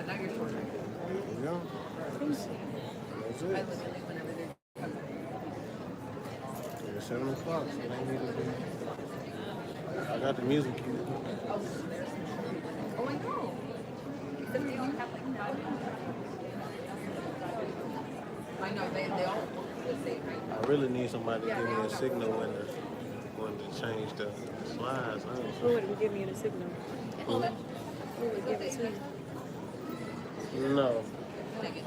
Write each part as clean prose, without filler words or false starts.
Now you're shorter. Yeah. That's I it. literally whenever they're It's 7 o'clock, so they need to be. I got the music cue. oh, I know. Except they all have like 5 minutes. I know they all look the same, right? I really need somebody to give me a signal when to change the slides. Who would give me the signal? Well, Who would give it to you? No. take it.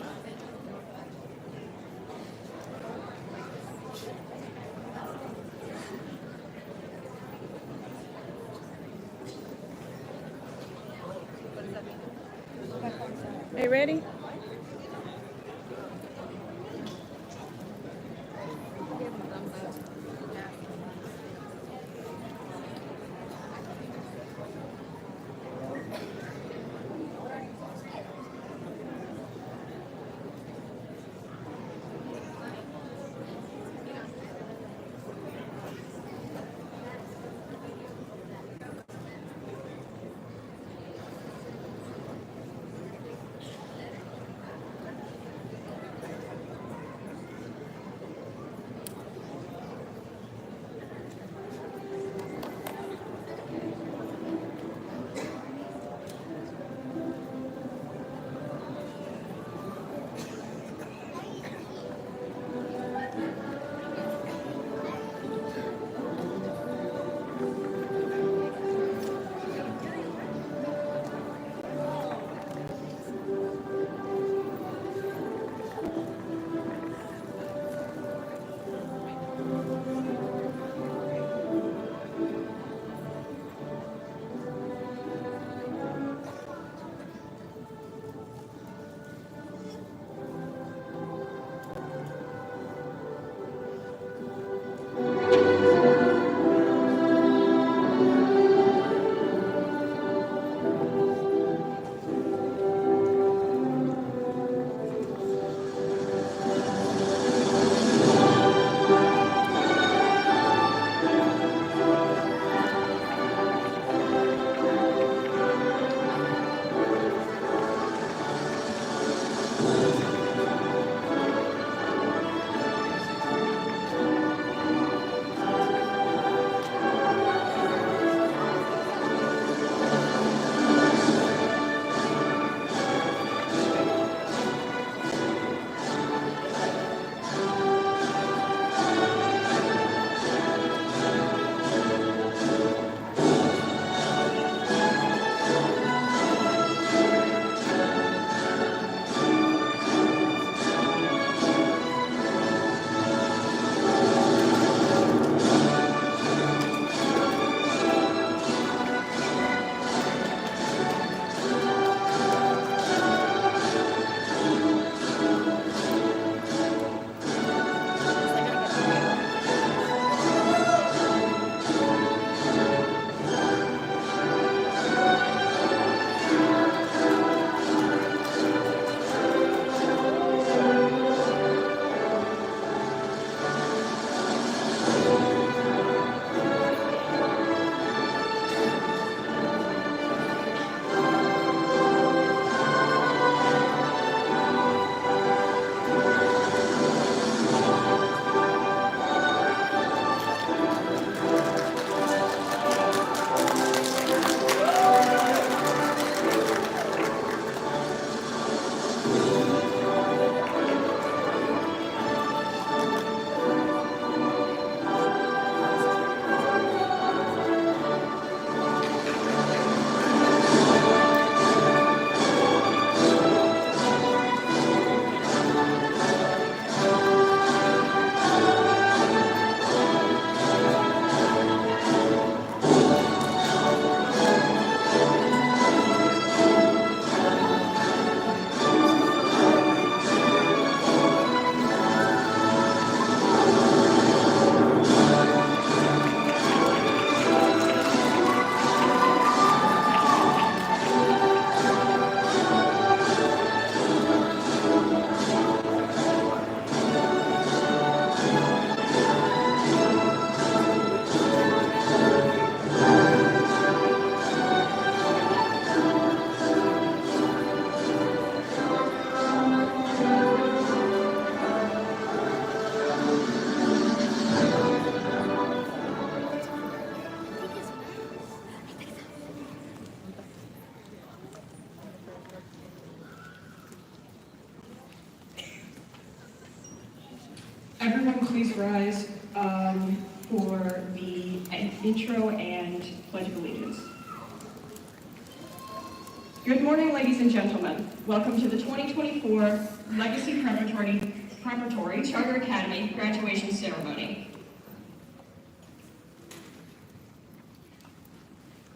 What does that mean? Hey, ready? everyone please rise for the intro and Pledge of Allegiance. Good morning, ladies and gentlemen. Welcome to the 2024 Legacy Preparatory Charter Academy graduation ceremony.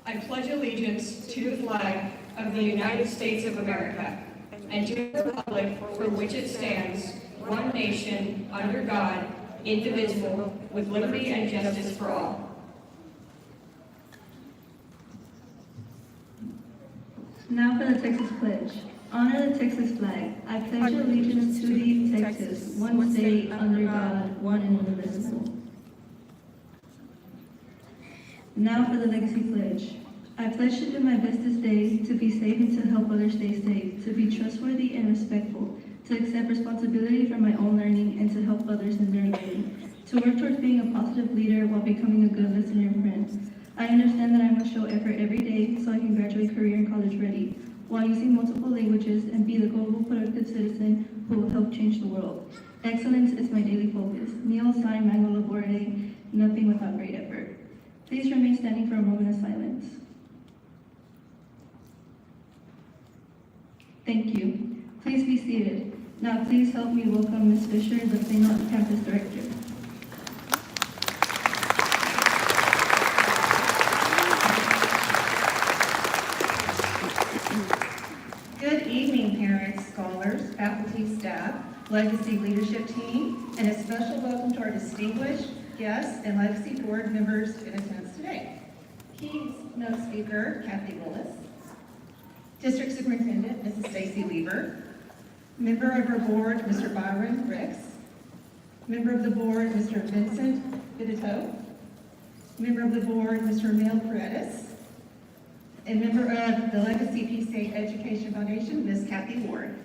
I pledge allegiance to the flag of the United States of America and to the republic for which it stands, one nation, under God, indivisible, with liberty and justice for all. Now for the Texas Pledge. Honor the Texas flag. I pledge allegiance to thee, Texas, one state, under God, one and indivisible. Now for the Legacy Pledge. I pledge to do my best this day, to be safe and to help others stay safe, to be trustworthy and respectful, to accept responsibility for my own learning and to help others in their learning, to work towards being a positive leader while becoming a good listener and friend. I understand that I must show effort every day so I can graduate career and college ready, while using multiple languages and be the global productive citizen who will help change the world. Excellence is my daily focus. Nihil sine magno labore, nothing without great effort. Please remain standing for a moment of silence. Thank you. Please be seated. Now please help me welcome Ms. Fisher, the Keynote Campus Director. Good evening, parents, scholars, faculty, staff, Legacy leadership team, and a special welcome to our distinguished guests and Legacy board members in attendance today. Keynote speaker, Kathy Willis, District Superintendent, Mrs. Stacy Weaver, member of our board, Mr. Byron Ricks, member of the board, Mr. Vincent Vidito, member of the board, Mr. Emil Paredes, and member of the Legacy Peace State Education Foundation, Ms. Kathy Ward.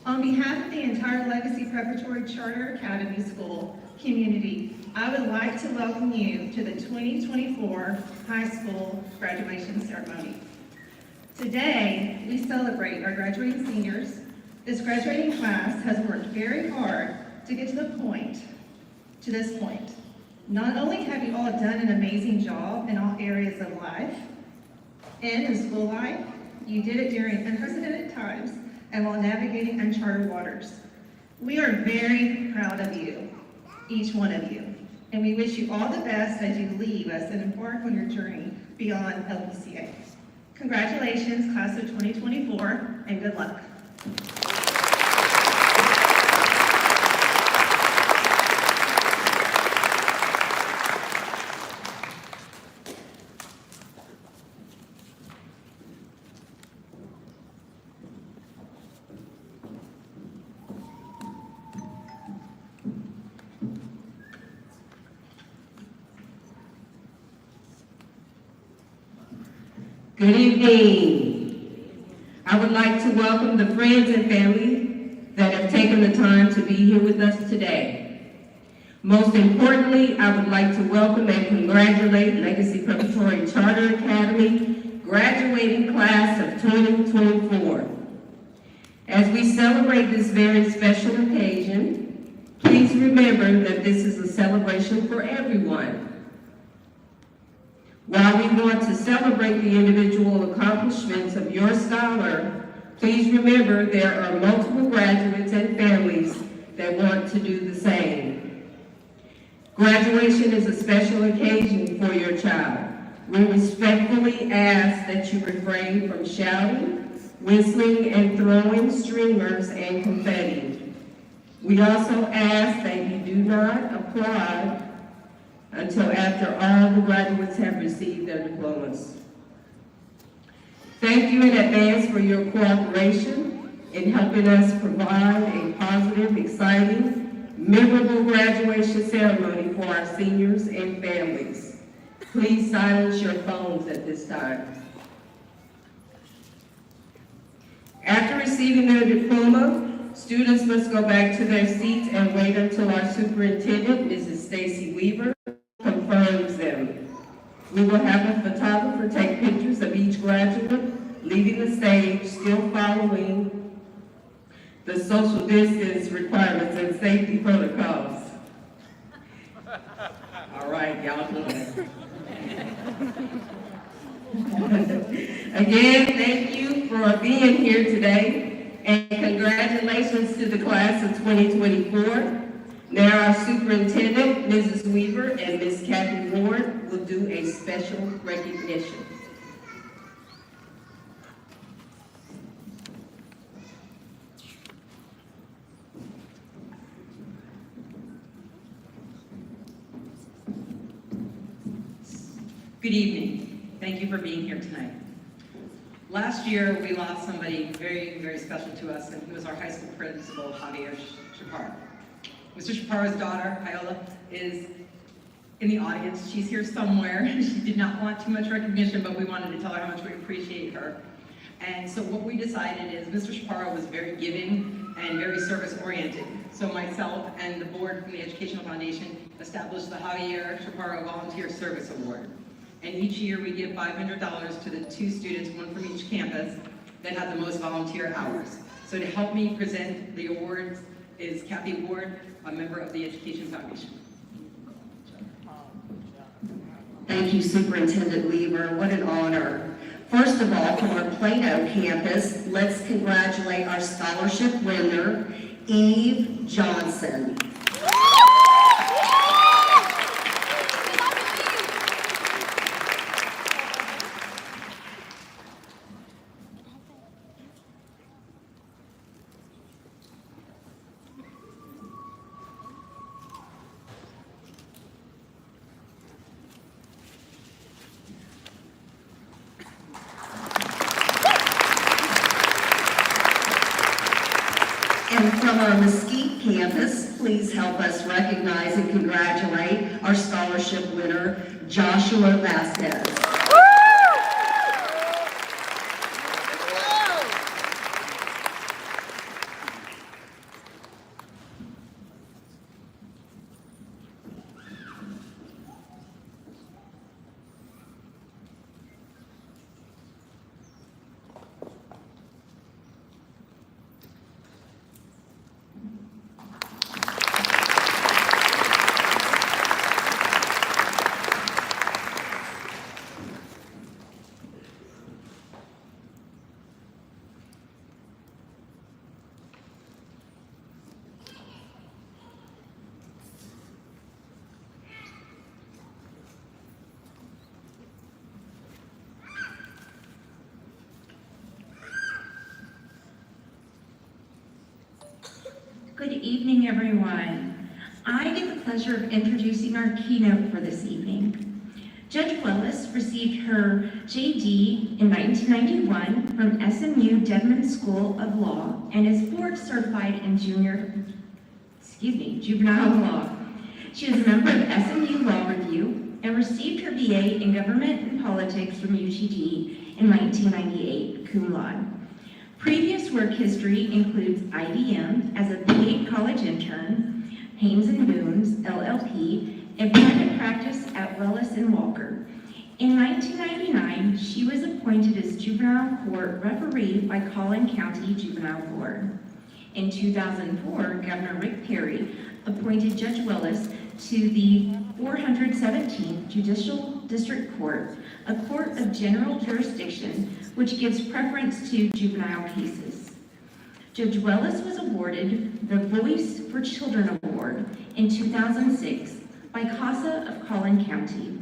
On behalf of the entire Legacy Preparatory Charter Academy School community, I would like to welcome you to the 2024 high school graduation ceremony. Today, we celebrate our graduating seniors. This graduating class has worked very hard to get to this point. Not only have you all done an amazing job in all areas of life, and in school life, you did it during unprecedented times and while navigating uncharted waters. We are very proud of you, each one of you, and we wish you all the best as you leave us and embark on your journey beyond LPCA. Congratulations, class of 2024, and good luck. Good evening. I would like to welcome the friends and family that have taken the time to be here with us today. Most importantly, I would like to welcome and congratulate Legacy Preparatory Charter Academy graduating class of 2024. As we celebrate this very special occasion, please remember that this is a celebration for everyone. While we want to celebrate the individual accomplishments of your scholar, please remember there are multiple graduates and families that want to do the same. Graduation is a special occasion for your child. We respectfully ask that you refrain from shouting, whistling, and throwing streamers and confetti. We also ask that you do not applaud until after all the graduates have received their diplomas. Thank you in advance for your cooperation in helping us provide a positive, exciting, memorable graduation ceremony for our seniors and families. Please silence your phones at this time. After receiving their diploma, students must go back to their seats and wait until our superintendent, Mrs. Stacy Weaver, confirms them. We will have a photographer take pictures of each graduate leaving the stage, still following the social distance requirements and safety protocols. All right, y'all know it. Again, thank you for being here today, and congratulations to the class of 2024. Now our superintendent, Mrs. Weaver, and Ms. Kathy Ward will do a special recognition. Good evening. Thank you for being here tonight. Last year, we lost somebody very, very special to us, and he was our high school principal, Javier Chaparro. Mr. Chaparro's daughter, Iola, is in the audience. She's here somewhere. She did not want too much recognition, but we wanted to tell her how much we appreciate her. And so what we decided is Mr. Chaparro was very giving and very service-oriented. So myself and the board from the Educational Foundation established the Javier Chaparro Volunteer Service Award. And each year we give $500 to the 2 students, one from each campus, that have the most volunteer hours. So to help me present the awards is Kathy Ward, a member of the Education Foundation. Thank you, Superintendent Weaver. What an honor. First of all, from our Plano campus, let's congratulate our scholarship winner, Eve Johnson. And from our Mesquite campus, please help us recognize and congratulate our scholarship winner, Joshua Vasquez. Good evening, everyone. I get the pleasure of introducing our keynote for this evening. Judge Willis received her JD in 1991 from SMU Dedman School of Law and is board certified in juvenile law. She is a member of SMU Law Review and received her BA in Government and Politics from UGD in 1998, cum laude. Previous work history includes IBM as a paid college intern, Haynes & Boone's, LLP, and private practice at Willis & Walker. In 1999, she was appointed as juvenile court referee by Collin County Juvenile Court. In 2004, Governor Rick Perry appointed Judge Willis to the 417th Judicial District Court, a court of general jurisdiction which gives preference to juvenile cases. Judge Willis was awarded the Voice for Children Award in 2006 by CASA of Collin County.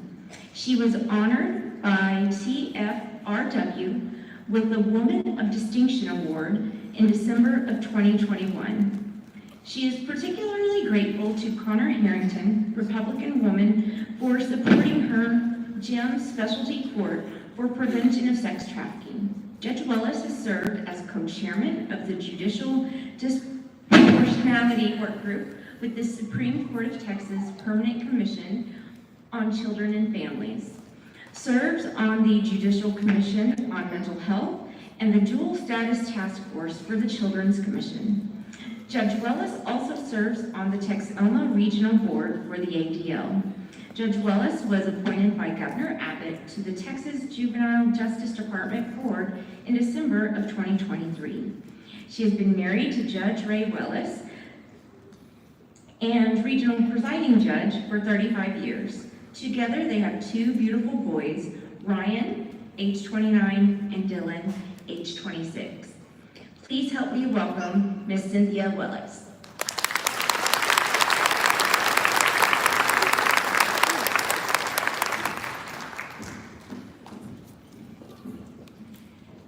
She was honored by TFRW with the Woman of Distinction Award in December of 2021. She is particularly grateful to Connor Harrington, Republican woman, for supporting her GEM specialty court for prevention of sex trafficking. Judge Willis has served as co-chairman of the Judicial Disproportionality Work Group with the Supreme Court of Texas Permanent Commission on Children and Families, serves on the Judicial Commission on Mental Health, and the Dual Status Task Force for the Children's Commission. Judge Willis also serves on the Texoma Regional Board for the ADL. Judge Willis was appointed by Governor Abbott to the Texas Juvenile Justice Department Board in December of 2023. She has been married to Judge Ray Wellis and regional presiding judge for 35 years. Together, they have two beautiful boys, Ryan, age 29, and Dylan, age 26. Please help me welcome Miss Cynthia Willis.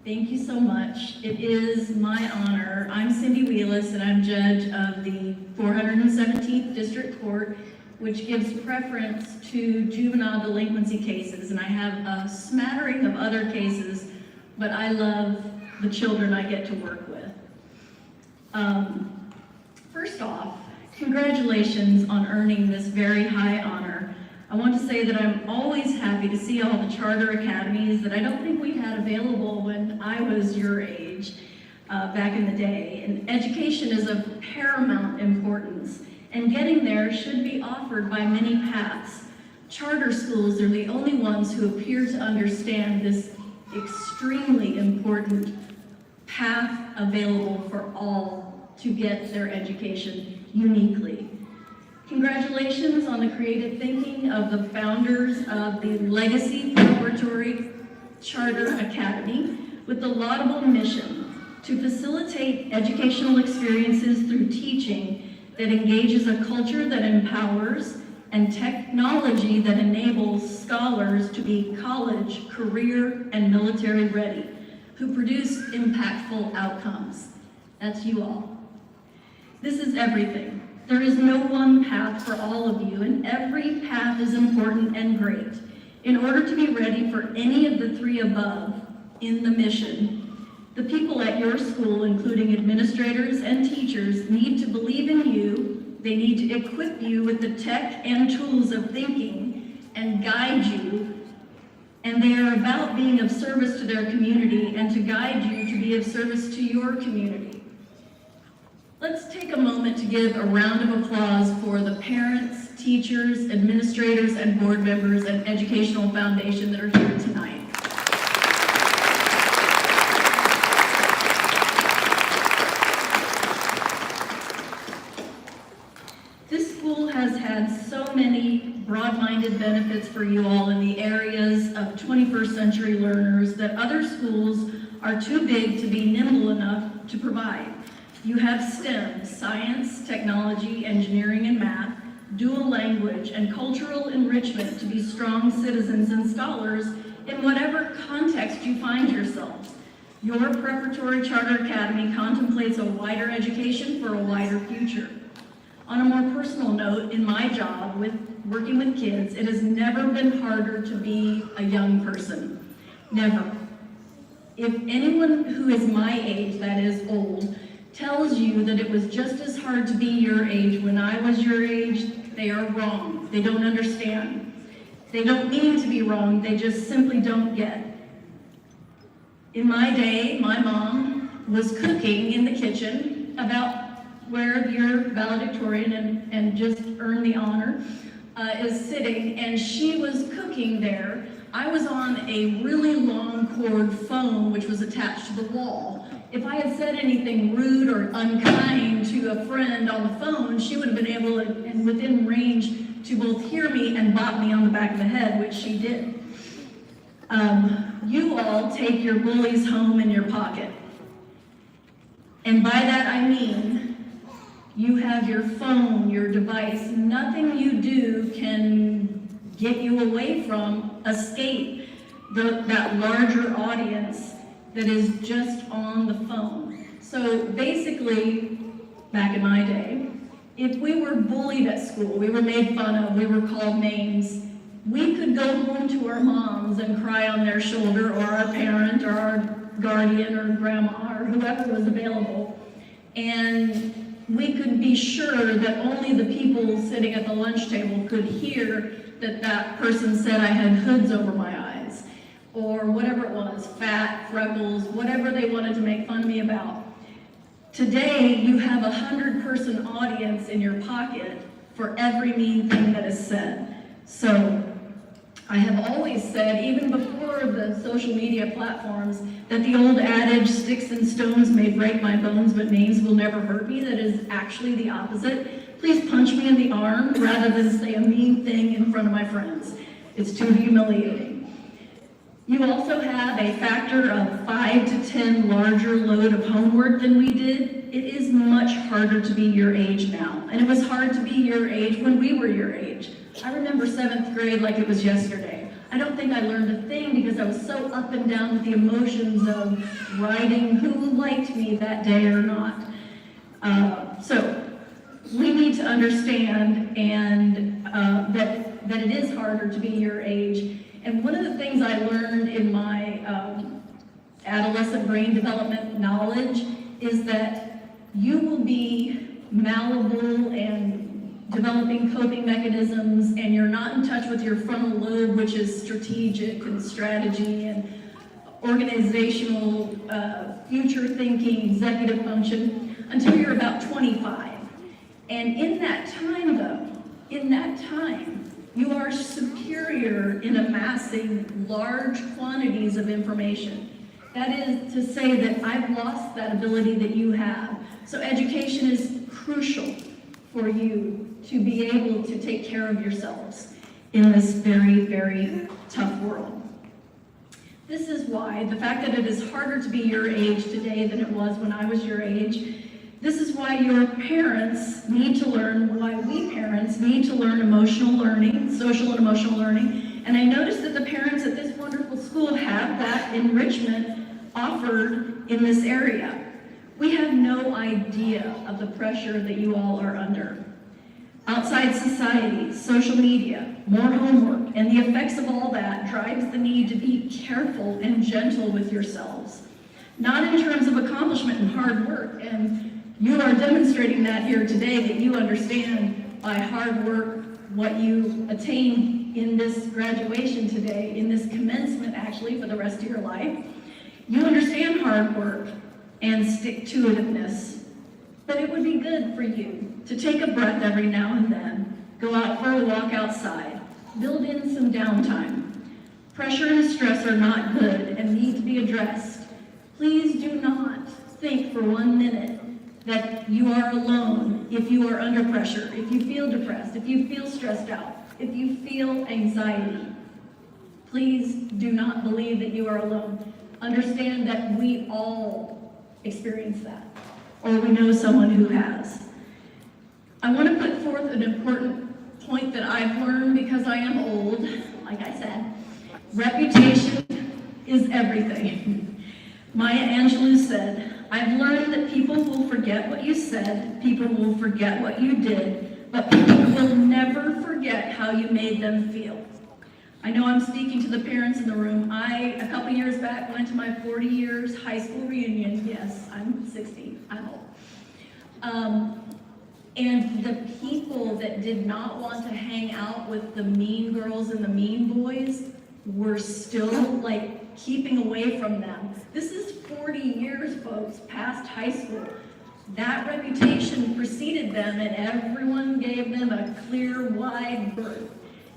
Thank you so much. It is my honor. I'm Cindy Wheelis, and I'm judge of the 417th District Court, which gives preference to juvenile delinquency cases. And I have a smattering of other cases, but I love the children I get to work with. First off, congratulations on earning this very high honor. I want to say that I'm always happy to see all the charter academies that I don't think we had available when I was your age back in the day. And education is of paramount importance, and getting there should be offered by many paths. Charter schools are the only ones who appear to understand this extremely important path available for all to get their education uniquely. Congratulations on the creative thinking of the founders of the Legacy Preparatory Charter Academy with the laudable mission to facilitate educational experiences through teaching that engages a culture that empowers and technology that enables scholars to be college, career, and military ready, who produce impactful outcomes. That's you all. This is everything. There is no one path for all of you, and every path is important and great. In order to be ready for any of the three above in the mission, the people at your school, including administrators and teachers, need to believe in you. They need to equip you with the tech and tools of thinking and guide you. And they are about being of service to their community and to guide you to be of service to your community. Let's take a moment to give a round of applause for the parents, teachers, administrators, and board members and Educational Foundation that are here tonight. This school has had so many broad-minded benefits for you all in the areas of 21st century learners that other schools are too big to be nimble enough to provide. You have STEM, science, technology, engineering, and math, dual language, and cultural enrichment to be strong citizens and scholars in whatever context you find yourselves. Your Preparatory Charter Academy contemplates a wider education for a wider future. On a more personal note, in my job with working with kids, it has never been harder to be a young person. Never. If anyone who is my age, that is old, tells you that it was just as hard to be your age when I was your age, they are wrong. They don't understand. They don't mean to be wrong, they just simply don't get. In my day, my mom was cooking in the kitchen, about where your valedictorian and just earned the honor is sitting, and she was cooking there. I was on a really long cord phone which was attached to the wall. If I had said anything rude or unkind to a friend on the phone, she would have been able to, and within range, to both hear me and bop me on the back of the head, which she did. You all take your bullies home in your pocket. And by that I mean, you have your phone, your device. Nothing you do can get you away from, escape that larger audience that is just on the phone. So basically, back in my day, if we were bullied at school, we were made fun of, we were called names, we could go home to our moms and cry on their shoulder, or our parent, or our guardian, or grandma, or whoever was available, and we could be sure that only the people sitting at the lunch table could hear that that person said I had hoods over my eyes, or whatever it was, fat, freckles, whatever they wanted to make fun of me about. Today, you have a 100-person audience in your pocket for every mean thing that is said. So, I have always said, even before the social media platforms, that the old adage, sticks and stones may break my bones, but names will never hurt me, that is actually the opposite. Please punch me in the arm rather than say a mean thing in front of my friends. It's too humiliating. You also have a factor of 5 to 10 larger load of homework than we did. It is much harder to be your age now, and it was hard to be your age when we were your age. I remember 7th grade like it was yesterday. I don't think I learned a thing because I was so up and down with the emotions of writing who liked me that day or not. So we need to understand and that it is harder to be your age. And one of the things I learned in my adolescent brain development knowledge is that you will be malleable and developing coping mechanisms, and you're not in touch with your frontal lobe, which is strategic and strategy and organizational, future thinking, executive function, until you're about 25. And in that time, though, you are superior in amassing large quantities of information. That is to say that I've lost that ability that you have. So education is crucial for you to be able to take care of yourselves in this very, very tough world. This is why the fact that it is harder to be your age today than it was when I was your age, this is why your parents need to learn, why we parents need to learn emotional learning, social and emotional learning. And I noticed that the parents at this wonderful school have that enrichment offered in this area. We have no idea of the pressure that you all are under. Outside society, social media, more homework, and the effects of all that drives the need to be careful and gentle with yourselves. Not in terms of accomplishment and hard work, and you are demonstrating that here today, that you understand by hard work what you attain in this graduation today, in this commencement actually for the rest of your life. You understand hard work and stick-to-itiveness, but it would be good for you to take a breath every now and then, go out for a walk outside, build in some downtime. Pressure and stress are not good and need to be addressed. Please do not think for 1 minute that you are alone if you are under pressure, if you feel depressed, if you feel stressed out, if you feel anxiety. Please do not believe that you are alone. Understand that we all experience that, or we know someone who has. I want to put forth an important point that I've learned because I am old, like I said. Reputation is everything. Maya Angelou said, I've learned that people will forget what you said, people will forget what you did, but people will never forget how you made them feel. I know I'm speaking to the parents in the room. A couple years back, went to my 40 years high school reunion. Yes, I'm 60, I'm old. And the people that did not want to hang out with the mean girls and the mean boys were still like keeping away from them. This is 40 years, folks, past high school. That reputation preceded them, and everyone gave them a clear, wide berth.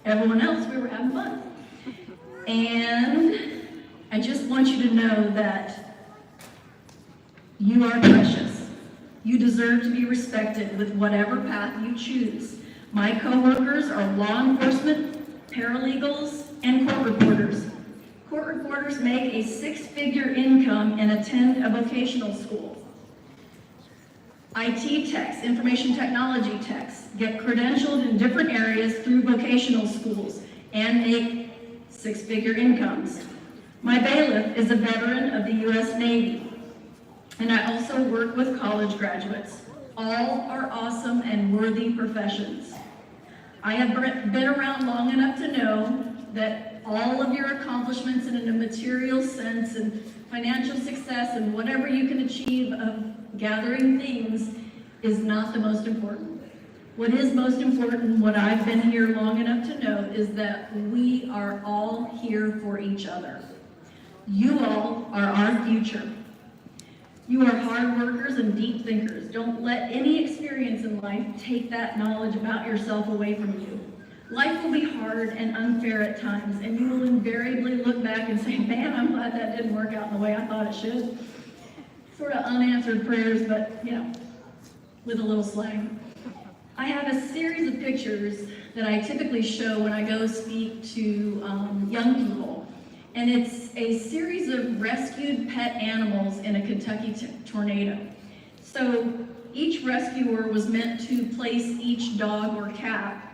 Everyone else, we were having fun. And I just want you to know that you are precious. You deserve to be respected with whatever path you choose. My coworkers are law enforcement, paralegals, and court reporters. Court reporters make a 6-figure income and attend a vocational school. IT techs, information technology techs, get credentialed in different areas through vocational schools and make 6-figure incomes. My bailiff is a veteran of the U.S. Navy, and I also work with college graduates. All are awesome and worthy professions. I have been around long enough to know that all of your accomplishments in a material sense and financial success and whatever you can achieve of gathering things is not the most important. What is most important, what I've been here long enough to know, is that we are all here for each other. You all are our future. You are hard workers and deep thinkers. Don't let any experience in life take that knowledge about yourself away from you. Life will be hard and unfair at times, and you will invariably look back and say, man, I'm glad that didn't work out the way I thought it should. Sort of unanswered prayers, but, you know, with a little slang. I have a series of pictures that I typically show when I go speak to young people. And it's a series of rescued pet animals in a Kentucky tornado. So each rescuer was meant to place each dog or cat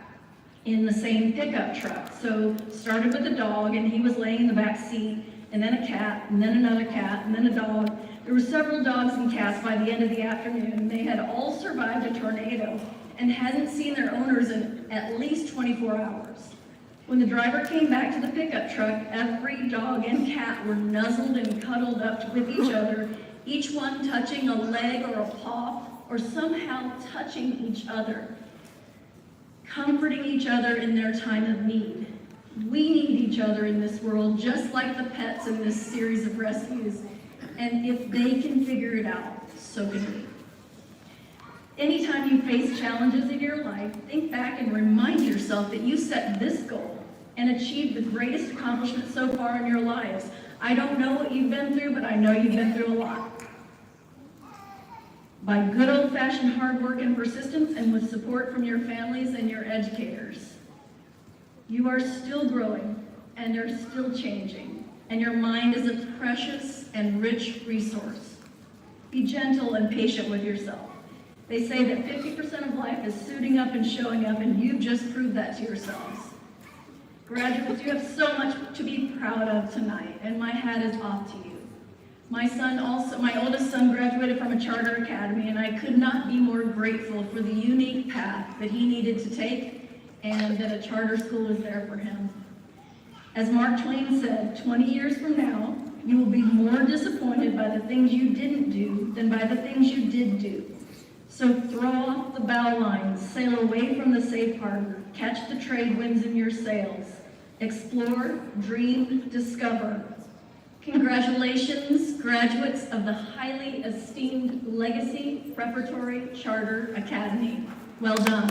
in the same pickup truck. So started with a dog, and he was laying in the back seat, and then a cat, and then another cat, and then a dog. There were several dogs and cats by the end of the afternoon. They had all survived a tornado and hadn't seen their owners in at least 24 hours. When the driver came back to the pickup truck, every dog and cat were nuzzled and cuddled up with each other, each one touching a leg or a paw, or somehow touching each other, comforting each other in their time of need. We need each other in this world, just like the pets in this series of rescues. And if they can figure it out, so can we. Anytime you face challenges in your life, think back and remind yourself that you set this goal and achieved the greatest accomplishment so far in your lives. I don't know what you've been through, but I know you've been through a lot. By good old-fashioned hard work and persistence, and with support from your families and your educators. You are still growing, and they're still changing, and your mind is a precious and rich resource. Be gentle and patient with yourself. They say that 50% of life is suiting up and showing up, and you've just proved that to yourselves. Graduates, you have so much to be proud of tonight, and my hat is off to you. My oldest son graduated from a charter academy, and I could not be more grateful for the unique path that he needed to take, and that a charter school is there for him. As Mark Twain said, 20 years from now, you will be more disappointed by the things you didn't do than by the things you did do. So throw off the bow lines, sail away from the safe harbor, catch the trade winds in your sails, explore, dream, discover. Congratulations, graduates of the highly esteemed Legacy Preparatory Charter Academy. Well done.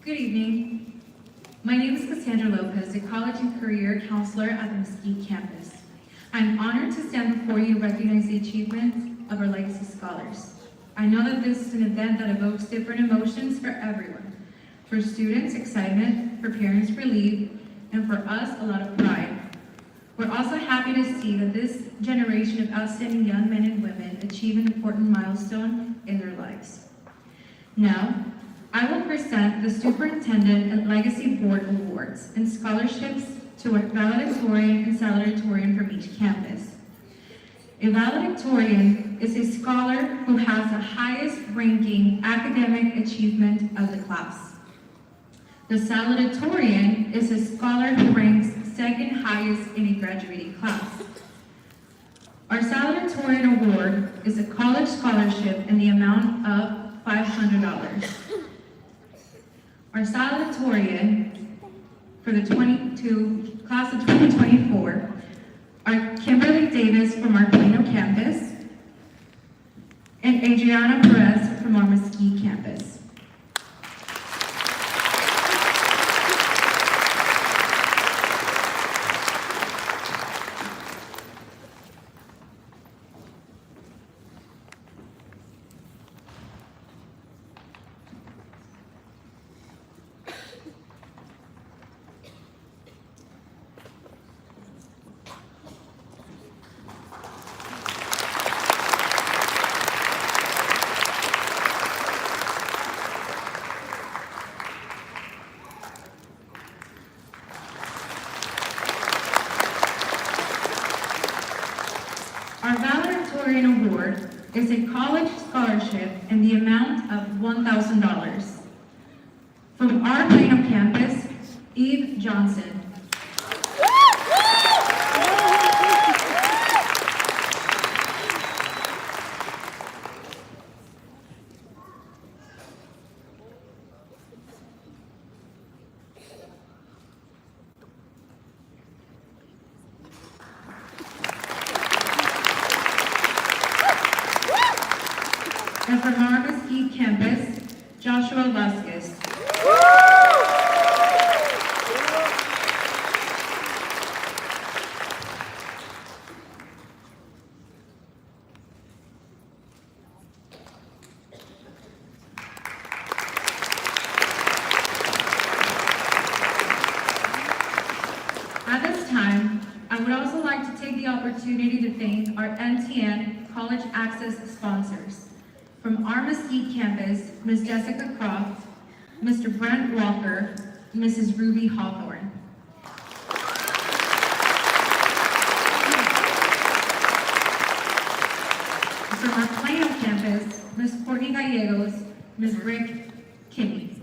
Good evening. My name is Cassandra Lopez, a college and career counselor at the Mesquite campus. I'm honored to stand before you to recognize the achievements of our Legacy Scholars. I know that this is an event that evokes different emotions for everyone. For students, excitement; for parents, relief; and for us, a lot of pride. We're also happy to see that this generation of outstanding young men and women achieve an important milestone in their lives. Now, I will present the Superintendent and Legacy Board Awards and scholarships to a valedictorian and salutatorian from each campus. A valedictorian is a scholar who has the highest ranking academic achievement of the class. The salutatorian is a scholar who ranks second highest in a graduating class. Our salutatorian award is a college scholarship in the amount of $500. Our salutatorian for the class of 2024 are Kimberly Davis from our Plano campus and Adriana Perez from our Mesquite campus. Our valedictorian award is a college scholarship in the amount of $1,000. From our Plano campus, Eve Johnson. from our Mesquite campus, Joshua Vasquez. At this time, I would also like to take the opportunity to thank our MTN College Access sponsors. From our Mesquite campus, Ms. Jessica Croft, Mr. Brent Walker, Mrs. Ruby Hawthorne. From our Plano campus, Ms. Courtney Gallegos, Ms. Rick Kinney.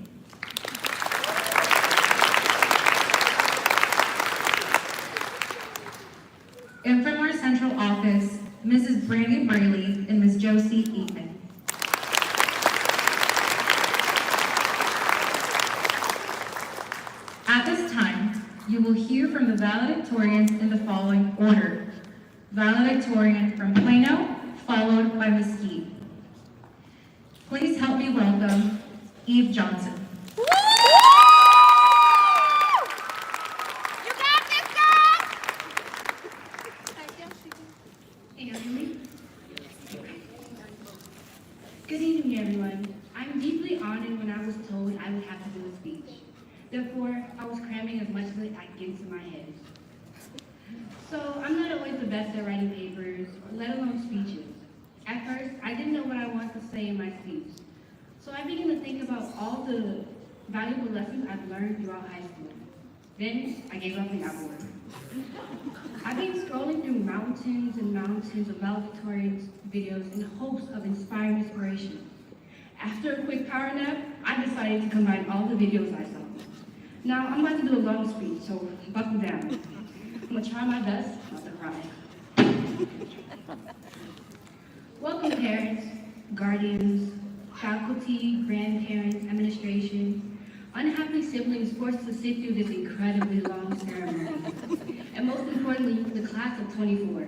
And from our central office, Mrs. Brandy Brayley and Ms. Josie Eaton. At this time, you will hear from the valedictorians in the following order. Valedictorian from Plano, followed by Mesquite. Please help me welcome Eve Johnson. Good evening, everyone. I'm deeply honored when I was told I would have to do a speech. Therefore, I was cramming as much as I could get into my head. So, I'm not always the best at writing papers, let alone speeches. At first, I didn't know what I wanted to say in my speech. So I began to think about all the valuable lessons I've learned throughout high school. Then, I gave up and got bored. I've been scrolling through mountains and mountains of valedictorian videos in hopes of inspiring inspiration. After a quick power nap, I decided to combine all the videos I saw. Now, I'm about to do a long speech, so buckle down. I'm gonna try my best not to cry. Welcome, parents, guardians, faculty, grandparents, administration, unhappy siblings forced to sit through this incredibly long ceremony, and most importantly, the class of 24.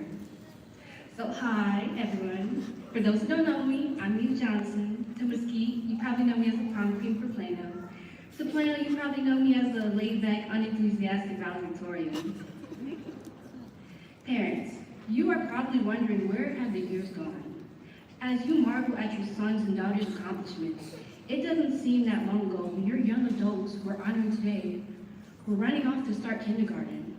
So hi, everyone. For those who don't know me, I'm Eve Johnson. To Mesquite, you probably know me as the prom queen for Plano. To Plano, you probably know me as the laid-back, unenthusiastic valedictorian. Parents, you are probably wondering where have the years gone? As you marvel at your sons and daughters' accomplishments, it doesn't seem that long ago when your young adults who are honored today were running off to start kindergarten.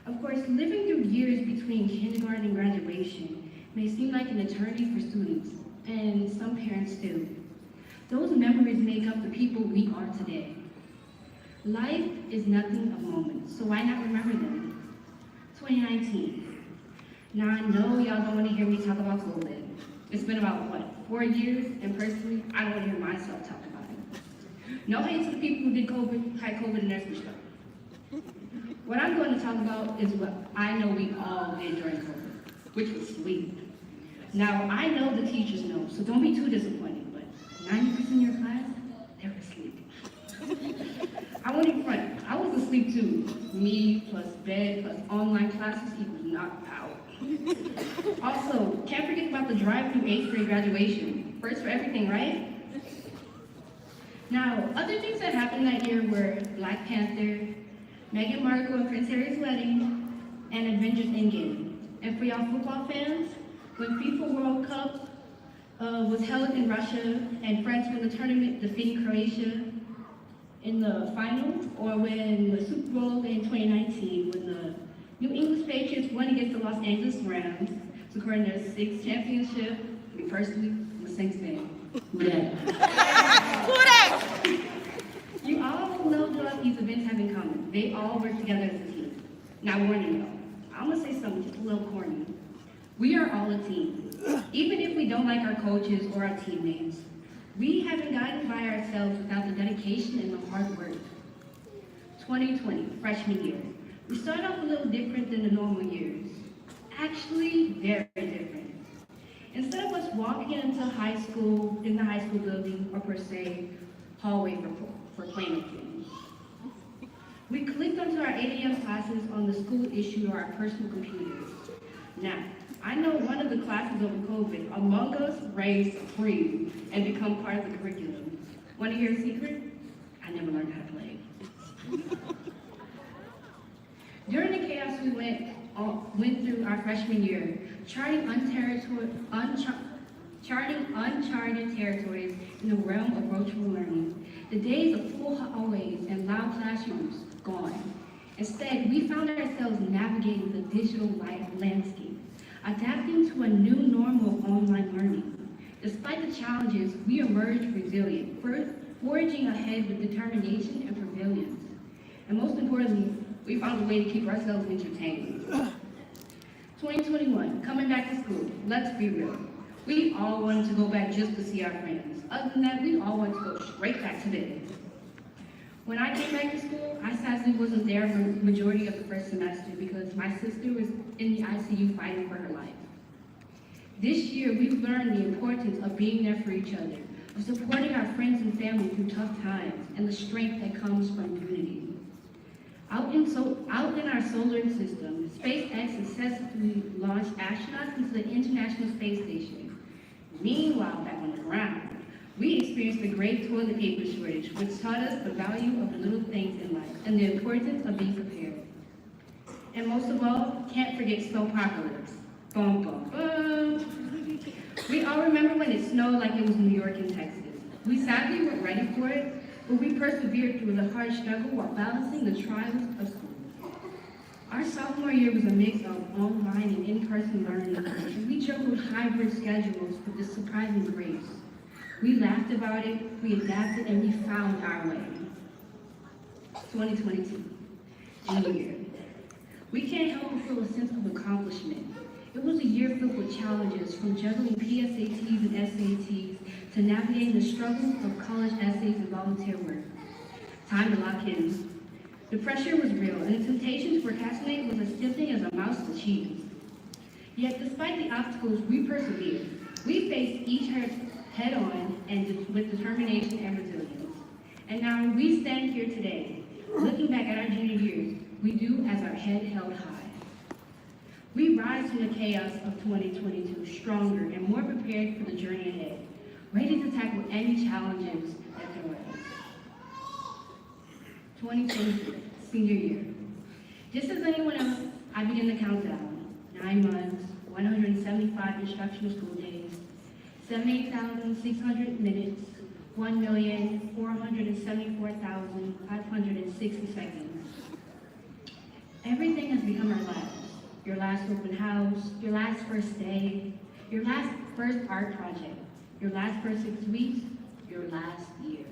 Of course, living through years between kindergarten and graduation may seem like an eternity for students, and some parents do. Those memories make up the people we are today. Life is nothing but moments, so why not remember them? 2019. Now I know y'all don't want to hear me talk about COVID. It's been about, 4 years? And personally, I don't want to hear myself talk about it. No hate to the people who had COVID and that's for sure. What I'm going to talk about is what I know we all did during COVID, which was sleep. Now, I know the teachers know, so don't be too disappointed, but 90% of your class, they were asleep. I won't even front. I was asleep too. Me plus bed plus online classes equals knocked out. Also, can't forget about the drive-through 8th grade graduation. First for everything, right? Now, other things that happened that year were Black Panther, Meghan Markle and Prince Harry's wedding, and Avengers Endgame. And for y'all football fans, when FIFA World Cup was held in Russia and France won the tournament defeating Croatia in the final, or when the Super Bowl in 2019 when the New England Patriots won against the Los Angeles Rams, securing their 6th championship. Personally, I'm a Saints fan. You all know what these events have in common. They all work together as a team. Now, warning though, I'm gonna say something just a little corny. We are all a team. Even if we don't like our coaches or our teammates, we haven't gotten by ourselves without the dedication and the hard work. 2020, freshman year. We started off a little different than the normal years. Actually, very different. Instead of us walking into high school, in the high school building, or per se, hallway for Plano students, we clicked onto our 8 a.m. classes on the school issue or our personal computers. Now, I know one of the classes over COVID, Among Us reigns supreme and become part of the curriculum. Want to hear a secret? I never learned how to play. During the chaos we went through our freshman year, charting uncharted territories in the realm of virtual learning, the days of full hallways and loud classrooms, gone. Instead, we found ourselves navigating the digital landscape, adapting to a new normal of online learning. Despite the challenges, we emerged resilient, forging ahead with determination and perseverance. And most importantly, we found a way to keep ourselves entertained. 2021, coming back to school, let's be real. We all wanted to go back just to see our friends. Other than that, we all wanted to go straight back to bed. When I came back to school, I sadly wasn't there for the majority of the first semester because my sister was in the ICU fighting for her life. This year, we've learned the importance of being there for each other, of supporting our friends and family through tough times, and the strength that comes from unity. Out in our solar system, SpaceX successfully launched astronauts into the International Space Station. Meanwhile, back on the ground, we experienced a great toilet paper shortage, which taught us the value of the little things in life and the importance of being prepared. And most of all, can't forget snowpocalypse. Bum, bum, bum. We all remember when it snowed like it was New York and Texas. We sadly weren't ready for it, but we persevered through the hard struggle while balancing the trials of school. Our sophomore year was a mix of online and in-person learning, and we juggled hybrid schedules with the surprising grace. We laughed about it, we adapted, and we found our way. 2022, junior year. We can't help but feel a sense of accomplishment. It was a year filled with challenges, from juggling PSATs and SATs to navigating the struggles of college essays and volunteer work. Time to lock in. The pressure was real, and the temptation to procrastinate was as tempting as a mouse to cheese. Yet, despite the obstacles, we persevered. We faced each head-on and with determination and resilience. And now we stand here today, looking back at our junior years, we do as our head held high. We rise from the chaos of 2022 stronger and more prepared for the journey ahead, ready to tackle any challenges that throw at us. 2023, senior year. Just as anyone else, I begin the countdown. 9 months, 175 instructional school days, 78,600 minutes, 1,474,560 seconds. Everything has become our last. Your last open house, your last first day, your last first art project, your last first 6 weeks, your last year.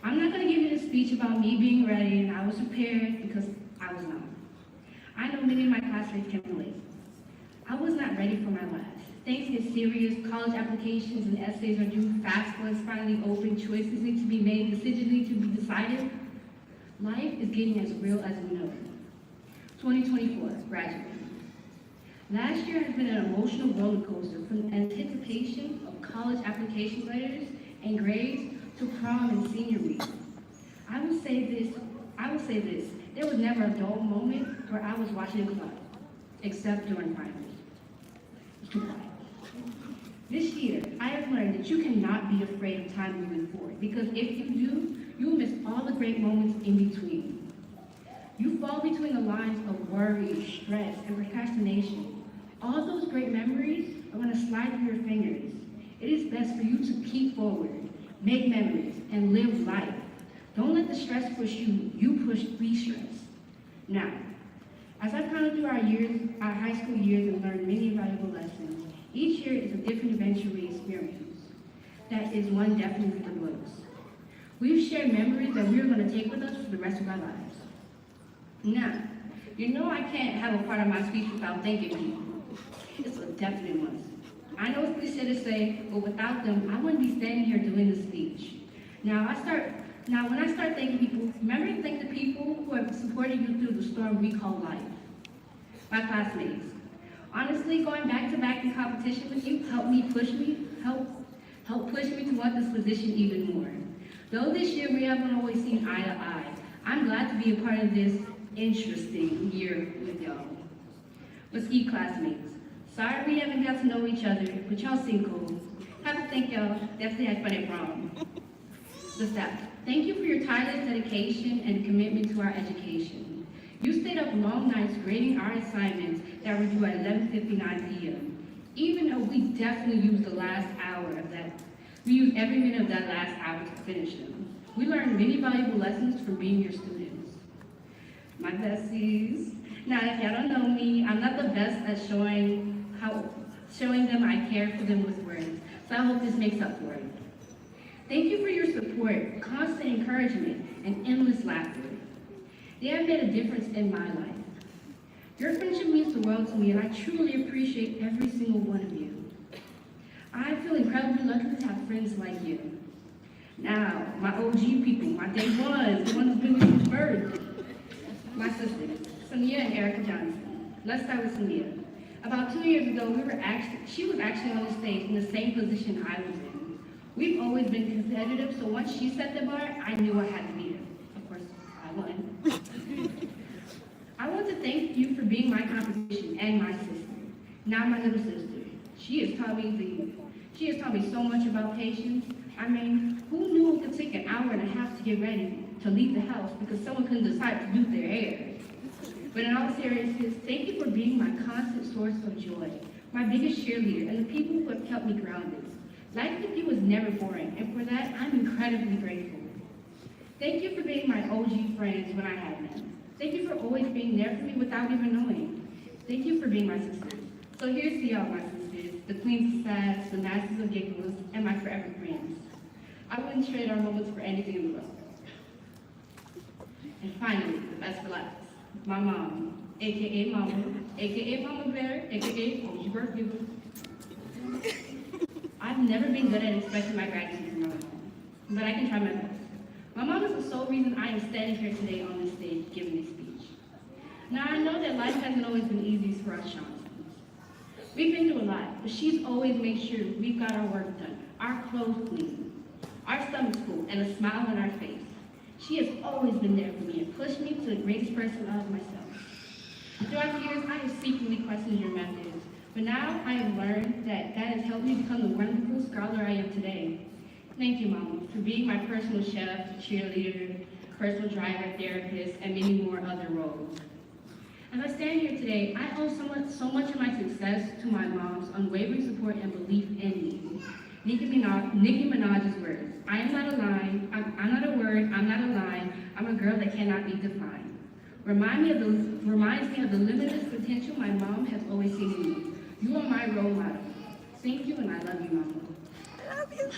I'm not going to give you a speech about me being ready and I was prepared, because I was not. I know many of my classmates can relate. I was not ready for my last. Things get serious, college applications and essays are due, FAFSA is finally open, choices need to be made, decisions need to be decided. Life is getting as real as we know it. 2024, graduating. Last year has been an emotional roller coaster, from anticipation of college application letters and grades to prom and senior week. I will say this, there was never a dull moment where I was watching the clock, except during finals. It's too quiet. This year, I have learned that you cannot be afraid of time moving forward, because if you do, you will miss all the great moments in between. You fall between the lines of worry, stress, and procrastination. All those great memories are going to slide through your fingers. It is best for you to keep forward, make memories, and live life. Don't let the stress push you, you push stress. Now, as I've gone through our high school years and learned many valuable lessons, each year is a different adventure we experience. That is one definitely for the books. We've shared memories that we're going to take with us for the rest of our lives. Now, you know I can't have a part of my speech without thanking people. It's a definite must. I know it's cliche to say, but without them, I wouldn't be standing here doing the speech. Now, when I start thanking people, remember to thank the people who have supported you through the storm we call life. My classmates. Honestly, going back-to-back in competition with you helped push me to want this position even more. Though this year we haven't always seen eye to eye, I'm glad to be a part of this interesting year with y'all. Mesquite classmates, Sorry we haven't got to know each other, but y'all seem cool. Have to thank y'all. Definitely had fun at prom. The staff, thank you for your tireless dedication and commitment to our education. You stayed up long nights grading our assignments that were due at 11:59 p.m. Even though we definitely used the last hour of that, we used every minute of that last hour to finish them. We learned many valuable lessons from being your students. My besties. Now, if y'all don't know me, I'm not the best at showing them I care for them with words, so I hope this makes up for it. Thank you for your support, constant encouragement, and endless laughter. They have made a difference in my life. Your friendship means the world to me, and I truly appreciate every single one of you. I feel incredibly lucky to have friends like you. Now, my OG people, my day ones, the ones who've been with me first. My sisters, Samia and Erica Johnson. Let's start with Samia. About 2 years ago, she was actually on the stage in the same position I was in. We've always been competitive, so once she set the bar, I knew I had to beat her. Of course, I won. I want to thank you for being my competition and my sister. Now my little sister. She has taught me so much about patience. I mean, who knew it could take an hour and a half to get ready to leave the house because someone couldn't decide to do their hair? But in all seriousness, thank you for being my constant source of joy, my biggest cheerleader, and the people who have kept me grounded. Life with you was never boring, and for that, I'm incredibly grateful. Thank you for being my OG friends when I had none. Thank you for always being there for me without even knowing. Thank you for being my sisters. So here's to y'all, my sisters, the queens of sass, the masters of giggles, and my forever friends. I wouldn't trade our moments for anything in the world. And finally, the best for last, my mom, aka Mama Bear, aka OG birth giver. I've never been good at expressing my gratitude for my mom, but I can try my best. My mom is the sole reason I am standing here today on this stage giving this speech. Now I know that life hasn't always been easy for us Johnsons. We've been through a lot, but she's always made sure we've got our work done, our clothes clean, our stomachs full, and a smile on our face. She has always been there for me and pushed me to the greatest person of myself. Throughout the years, I have secretly questioned your methods, but now I have learned that has helped me become the wonderful scholar I am today. Thank you, Mama, for being my personal chef, cheerleader, personal driver, therapist, and many more other roles. As I stand here today, I owe so much of my success to my mom's unwavering support and belief in me. Nicki Minaj's words, I am not a line, I'm not a word, I'm not a line, I'm a girl that cannot be defined. Reminds me of the limitless potential my mom has always seen in me. You are my role model. Thank you, and I love you, Mama. I love you.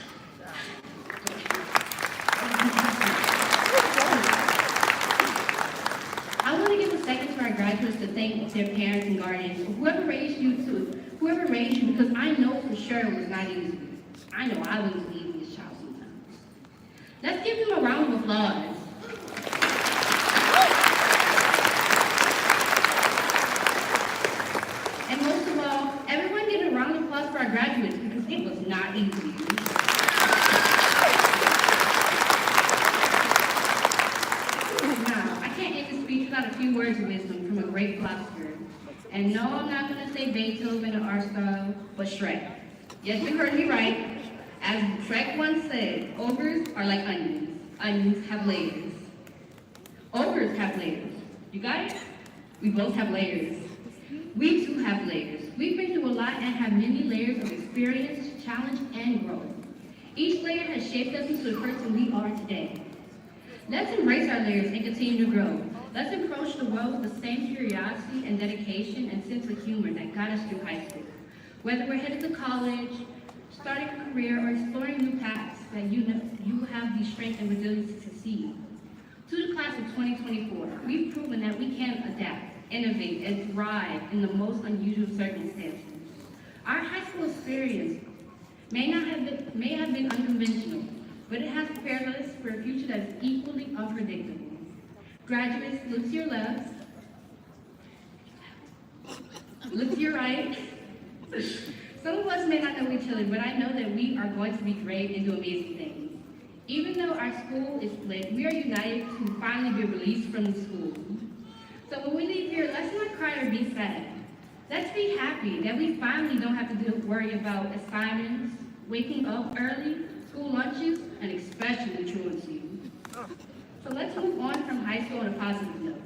I want to give a second to our graduates to thank their parents and guardians, or whoever raised you, because I know for sure it was not easy. I know I wasn't the easiest child sometimes. Let's give them a round of applause. And most of all, everyone get a round of applause for our graduates because it was not easy. Now, I can't end this speech without a few words of wisdom from a great philosopher. And no, I'm not going to say Beethoven or Aristotle, but Shrek. Yes, you heard me right. As Shrek once said, ogres are like onions. Onions have layers. Ogres have layers. You got it? We both have layers. We too have layers. We've been through a lot and have many layers of experience, challenge, and growth. Each layer has shaped us into the person we are today. Let's embrace our layers and continue to grow. Let's approach the world with the same curiosity and dedication and sense of humor that got us through high school. Whether we're headed to college, starting a career, or exploring new paths, that you have the strength and resilience to succeed. To the class of 2024, we've proven that we can adapt, innovate, and thrive in the most unusual circumstances. Our high school experience may have been unconventional, but it has prepared us for a future that is equally unpredictable. Graduates, look to your left, look to your right. Some of us may not know each other, but I know that we are going to be great and do amazing things. Even though our school is split, we are united to finally be released from the school. So when we leave here, let's not cry or be sad. Let's be happy that we finally don't have to worry about assignments, waking up early, school lunches, and especially truancy. So let's move on from high school on a positive note.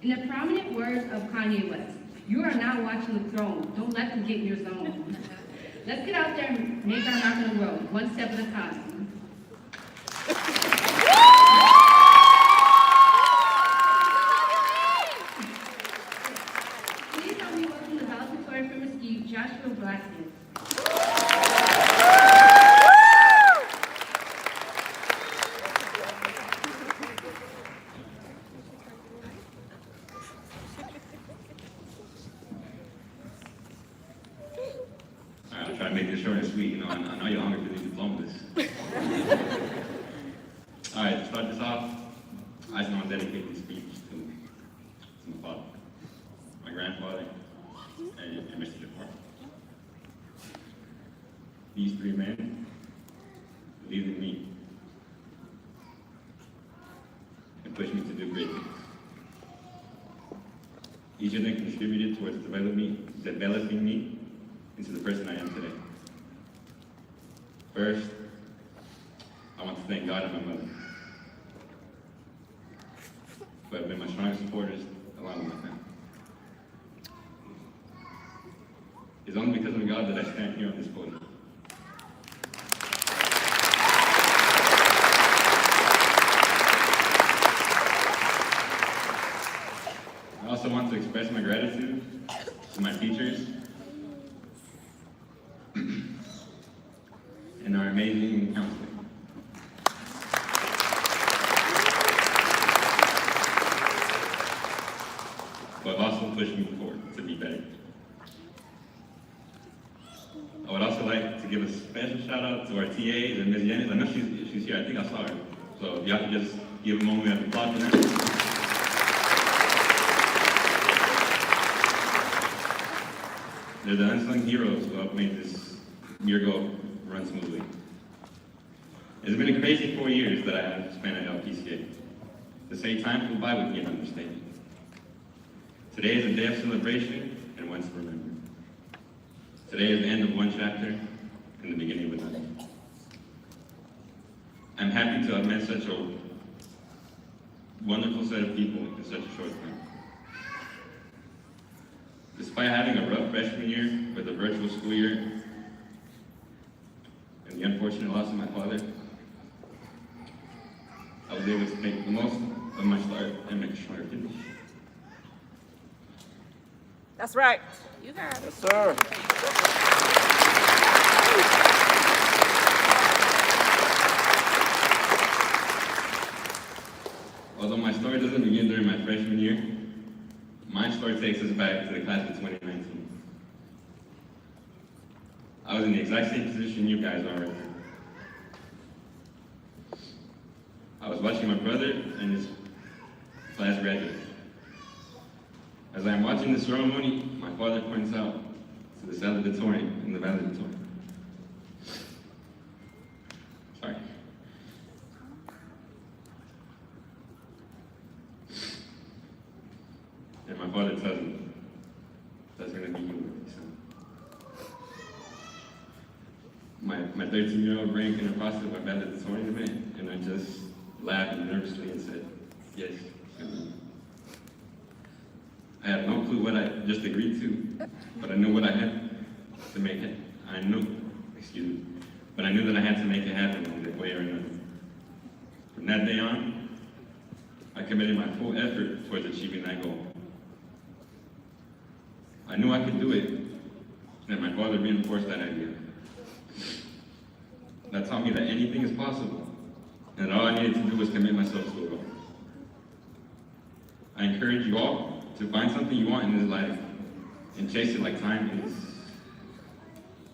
In the prominent words of Kanye West, you are now watching the throne. Don't let them get in your zone. Let's get out there and make our mark in the world, one step at a time. Please help me welcome the valedictorian from Mesquite, Joshua Blackman. I'll try to make this short and sweet. I know you're hungry for these diplomas. All right, to start this off, I just want to dedicate this speech to my father, my grandfather, and Mr. Jafar. These three men believed in me and pushed me to do great things. Each of them contributed towards developing me into the person I am today. First, I want to thank God and my mother, who have been my strongest supporters along with my family. It's only because of God that I stand here on this podium. I also want to express my gratitude to my teachers and our amazing counselor. Who have also pushed me forward to be better. I would also like to give a special shout out to our TAs and Ms. Yanis. I know she's here, I think I saw her. So if y'all could just give a moment of applause for them. They're the unsung heroes who have made this year go run smoothly. It's been a crazy 4 years that I have spent at LPCA. To say time flew by would be an understatement. Today is a day of celebration and one to remember. Today is the end of one chapter and the beginning of another. I'm happy to have met such a wonderful set of people in such a short time. Despite having a rough freshman year with a virtual school year and the unfortunate loss of my father, I was able to make the most of my start and make a stronger finish. That's right. You got it. Yes, sir. Although my story doesn't begin during my freshman year, my story takes us back to the class of 2019. I was in the exact same position you guys are right now. I was watching my brother and his class graduate. As I am watching the ceremony, my father points out to the salutatorian and the valedictorian. Sorry. And my father tells me, that's going to be you, son. My 13-year-old brain came across to my valedictorian event, and I just laughed nervously and said, yes, it's going to be you. I had no clue what I just agreed to, but I knew what I had to make it. But I knew that I had to make it happen in one way or another. From that day on, I committed my full effort towards achieving that goal. I knew I could do it, and my father reinforced that idea. That taught me that anything is possible, and all I needed to do was commit myself to a goal. I encourage you all to find something you want in this life and chase it like time is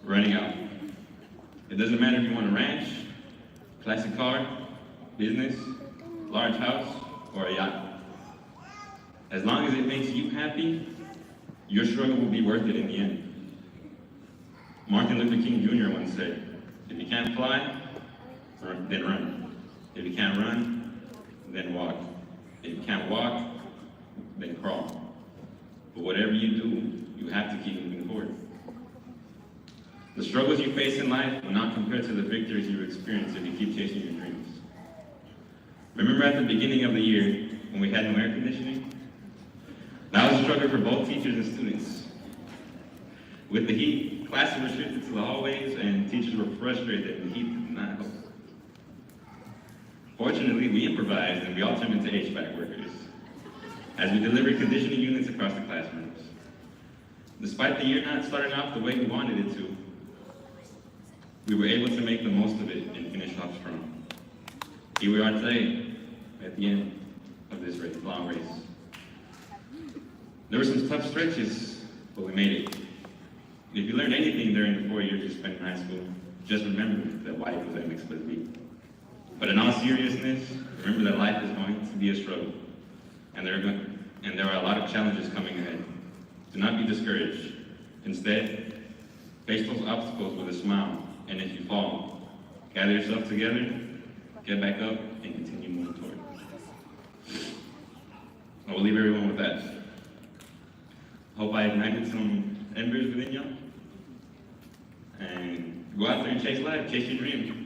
running out. It doesn't matter if you want a ranch, classic car, business, large house, or a yacht. As long as it makes you happy, your struggle will be worth it in the end. Martin Luther King Jr. once said, if you can't fly, then run. If you can't run, then walk. If you can't walk, then crawl. But whatever you do, you have to keep moving forward. The struggles you face in life will not compare to the victories you experience if you keep chasing your dreams. Remember at the beginning of the year when we had no air conditioning? That was a struggle for both teachers and students. With the heat, classes were restricted to the hallways and teachers were frustrated that the heat did not help. Fortunately, we improvised and we all turned into HVAC workers as we delivered conditioning units across the classrooms. Despite the year not starting off the way we wanted it to, we were able to make the most of it and finish off strong. Here we are today, at the end of this long race. There were some tough stretches, but we made it. If you learned anything during the 4 years you spent in high school, just remember that life was a mixed with beat. But in all seriousness, remember that life is going to be a struggle, and there are a lot of challenges coming ahead. Do not be discouraged. Instead, face those obstacles with a smile, and if you fall, gather yourself together, get back up, and continue moving forward. I will leave everyone with that. Hope I ignited some embers within y'all. And go out there and chase life, chase your dream.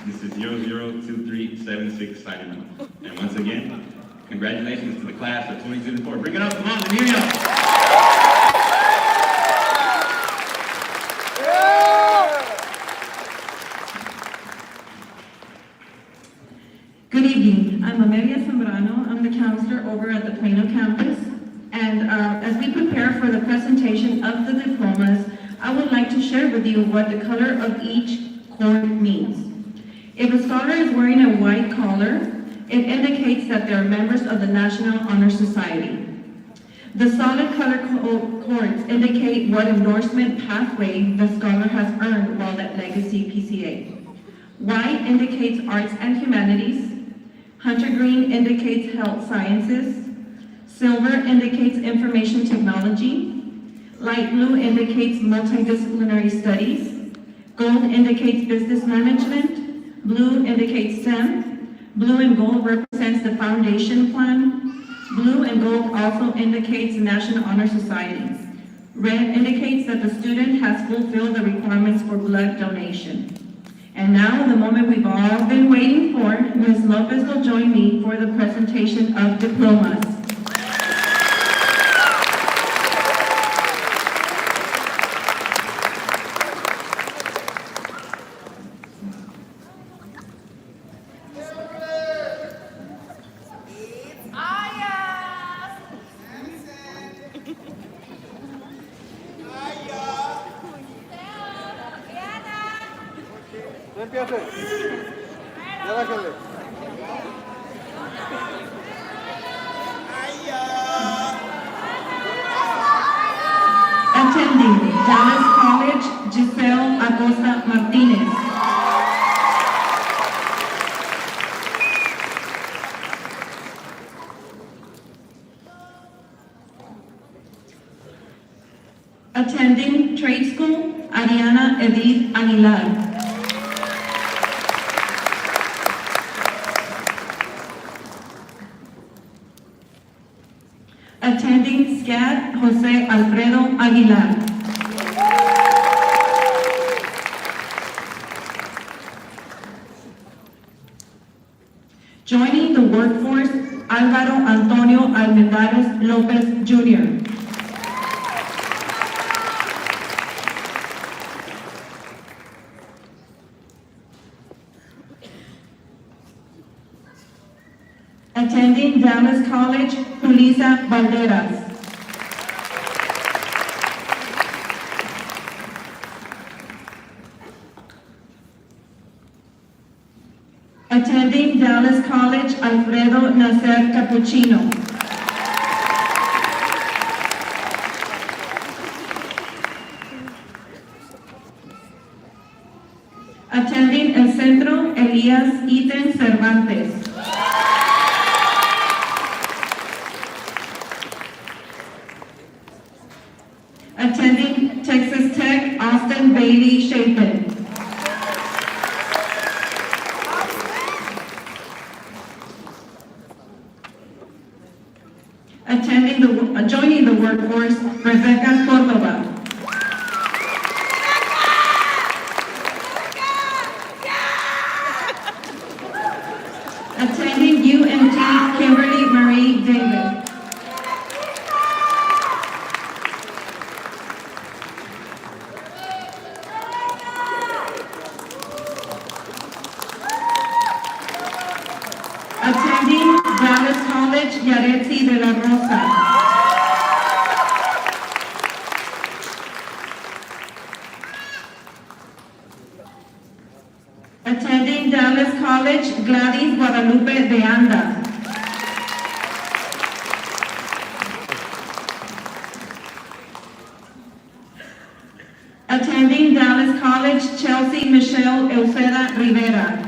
This is 002376 signing off. And once again, congratulations to the class of 2024. Bring it up, come on, let me hear y'all. Good evening. I'm Amelia Zambrano. I'm the counselor over at the Plano campus. And as we prepare for the presentation of the diplomas, I would like to share with you what the color of each cord means. If a scholar is wearing a white collar, it indicates that they are members of the National Honor Society. The solid color cords indicate what endorsement pathway the scholar has earned while at Legacy PCA. White indicates arts and humanities. Hunter green indicates health sciences. Silver indicates information technology. Light blue indicates multidisciplinary studies. Gold indicates business management. Blue indicates STEM. Blue and gold represents the foundation plan. Blue and gold also indicates the National Honor Society. Red indicates that the student has fulfilled the requirements for blood donation. And now, the moment we've all been waiting for, Ms. Lopez will join me for the presentation of diplomas. Attending Dallas College, Giselle Acosta Martinez. Attending Trade School, Ariana Edith Aguilar. Attending SCAD, Jose Alfredo Aguilar. Joining the workforce, Álvaro Antonio Almendares Lopez Jr. Attending Dallas College, Julissa Valderas. Attending Dallas College, Alfredo Nacer Cappuccino. Attending El Centro, Elías Iten Cervantes. Attending Texas Tech, Austin Bailey Chapin. Joining the workforce, Rebecca Cordova. Attending UMT, Kimberly Marie David. Attending Dallas College, Yaretsi de la Rosa. Attending Dallas College, Gladys Guadalupe de Anda. Attending Dallas College, Chelsea Michelle Euseda Rivera.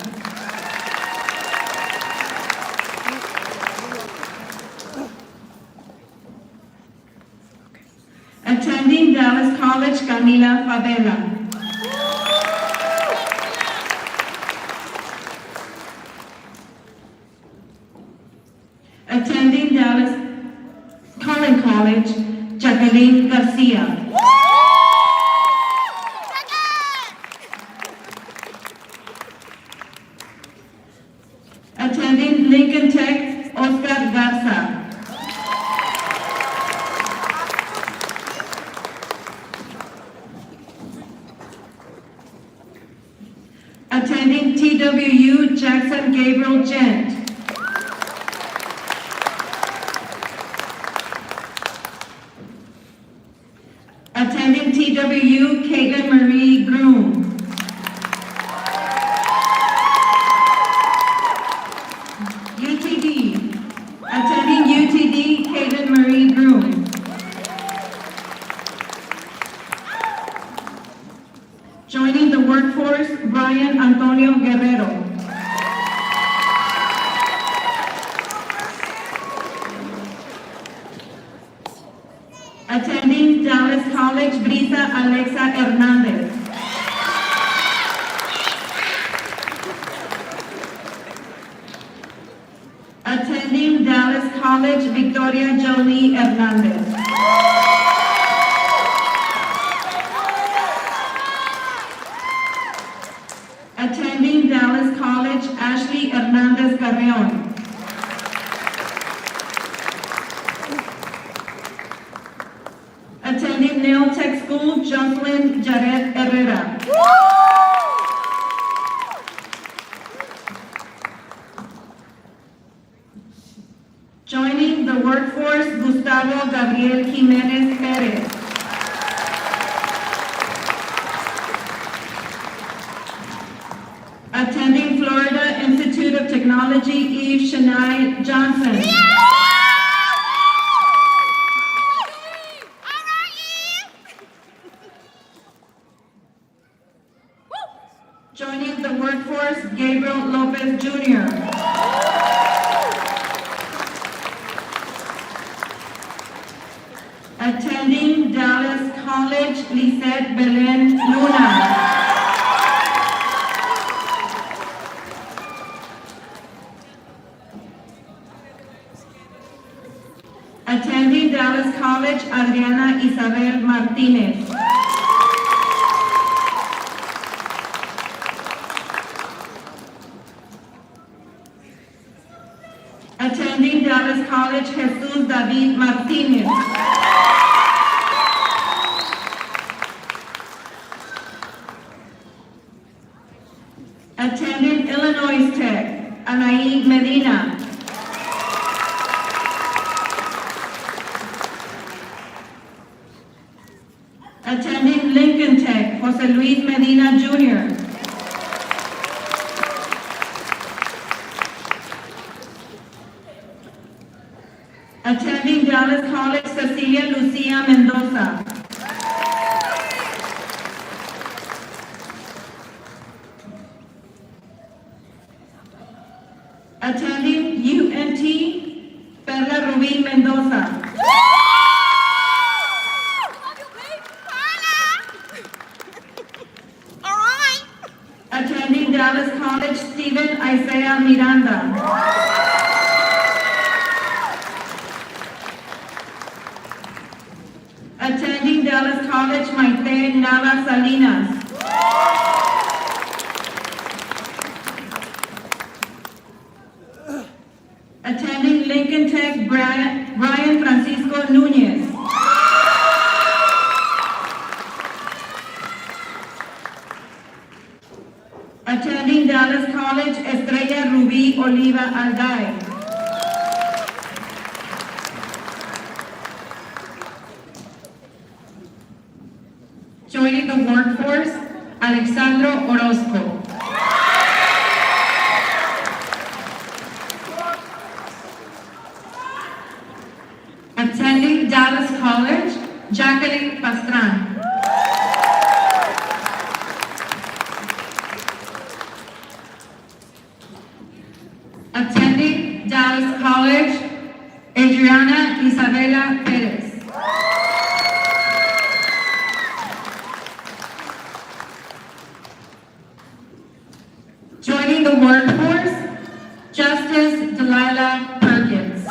Attending Dallas College, Camila Favela. Attending Dallas Collin College, Jacqueline Garcia. Attending Lincoln Tech, Oscar Garza. Attending TWU, Jackson Gabriel Gent. Attending TWU, Caitlin Marie Groom. UTD. Attending UTD, Caitlin Marie Groom. Joining the workforce, Brian Antonio Guerrero. Attending Dallas College, Brisa Alexa Hernandez. Attending Dallas College, Victoria Jolie Hernandez. Attending Dallas College, Ashley Hernandez Carreon. Attending Neo Tech School, Jocelyn Jared Herrera. Joining the workforce, Gustavo Gabriel Jimenez Perez. Attending Florida Institute of Technology, Eve Shania Johnson. Joining the workforce, Gabriel Lopez Jr. Attending Dallas College, Lisette Belen Luna. Attending Dallas College, Adriana Isabel Martinez. Attending Dallas College, Jesus David Martinez. Attending Illinois Tech, Anaí Medina. Attending Lincoln Tech, Jose Luis Medina Jr. Attending Dallas College, Cecilia Lucia Mendoza. Attending UNT, Perla Rubí Mendoza. Attending Dallas College, Stephen Isaiah Miranda. Attending Dallas College, Maite Nava Salinas. Attending Lincoln Tech, Brian Francisco Núñez. Attending Dallas College, Estrella Rubí Oliva Alday. Joining the workforce, Alexandro Orozco. Attending Dallas College, Jacqueline Pastran. Attending Dallas College, Adriana Isabela Perez. Joining the workforce, Justice Delilah Perkins.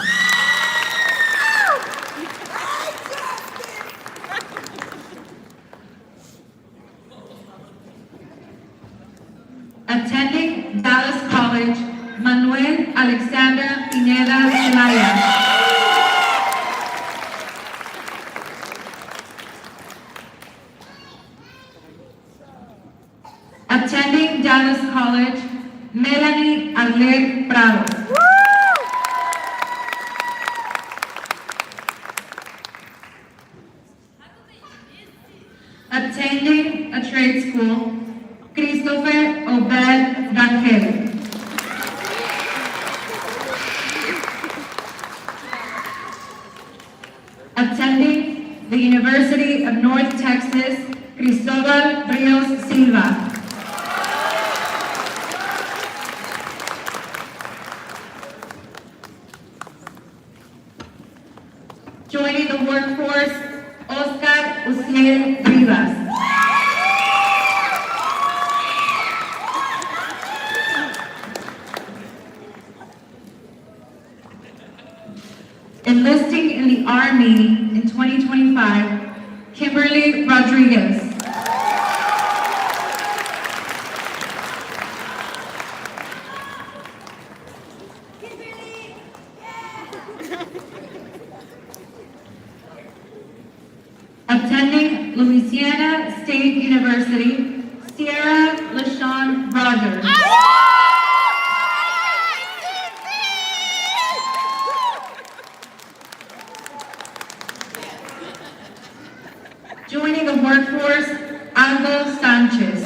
Attending Dallas College, Manuel Alexander Pineda Zelaya. Attending Dallas College, Melanie Arlet Prado. Attending a trade school, Christopher Obed Rangel. Attending the University of North Texas, Cristobal Rios Silva. Joining the workforce, Oscar Uciel Rivas. Enlisting in the Army in 2025, Kimberly Rodriguez. Attending Louisiana State University, Sierra LaShawn Rogers. Joining the workforce, Aldo Sanchez.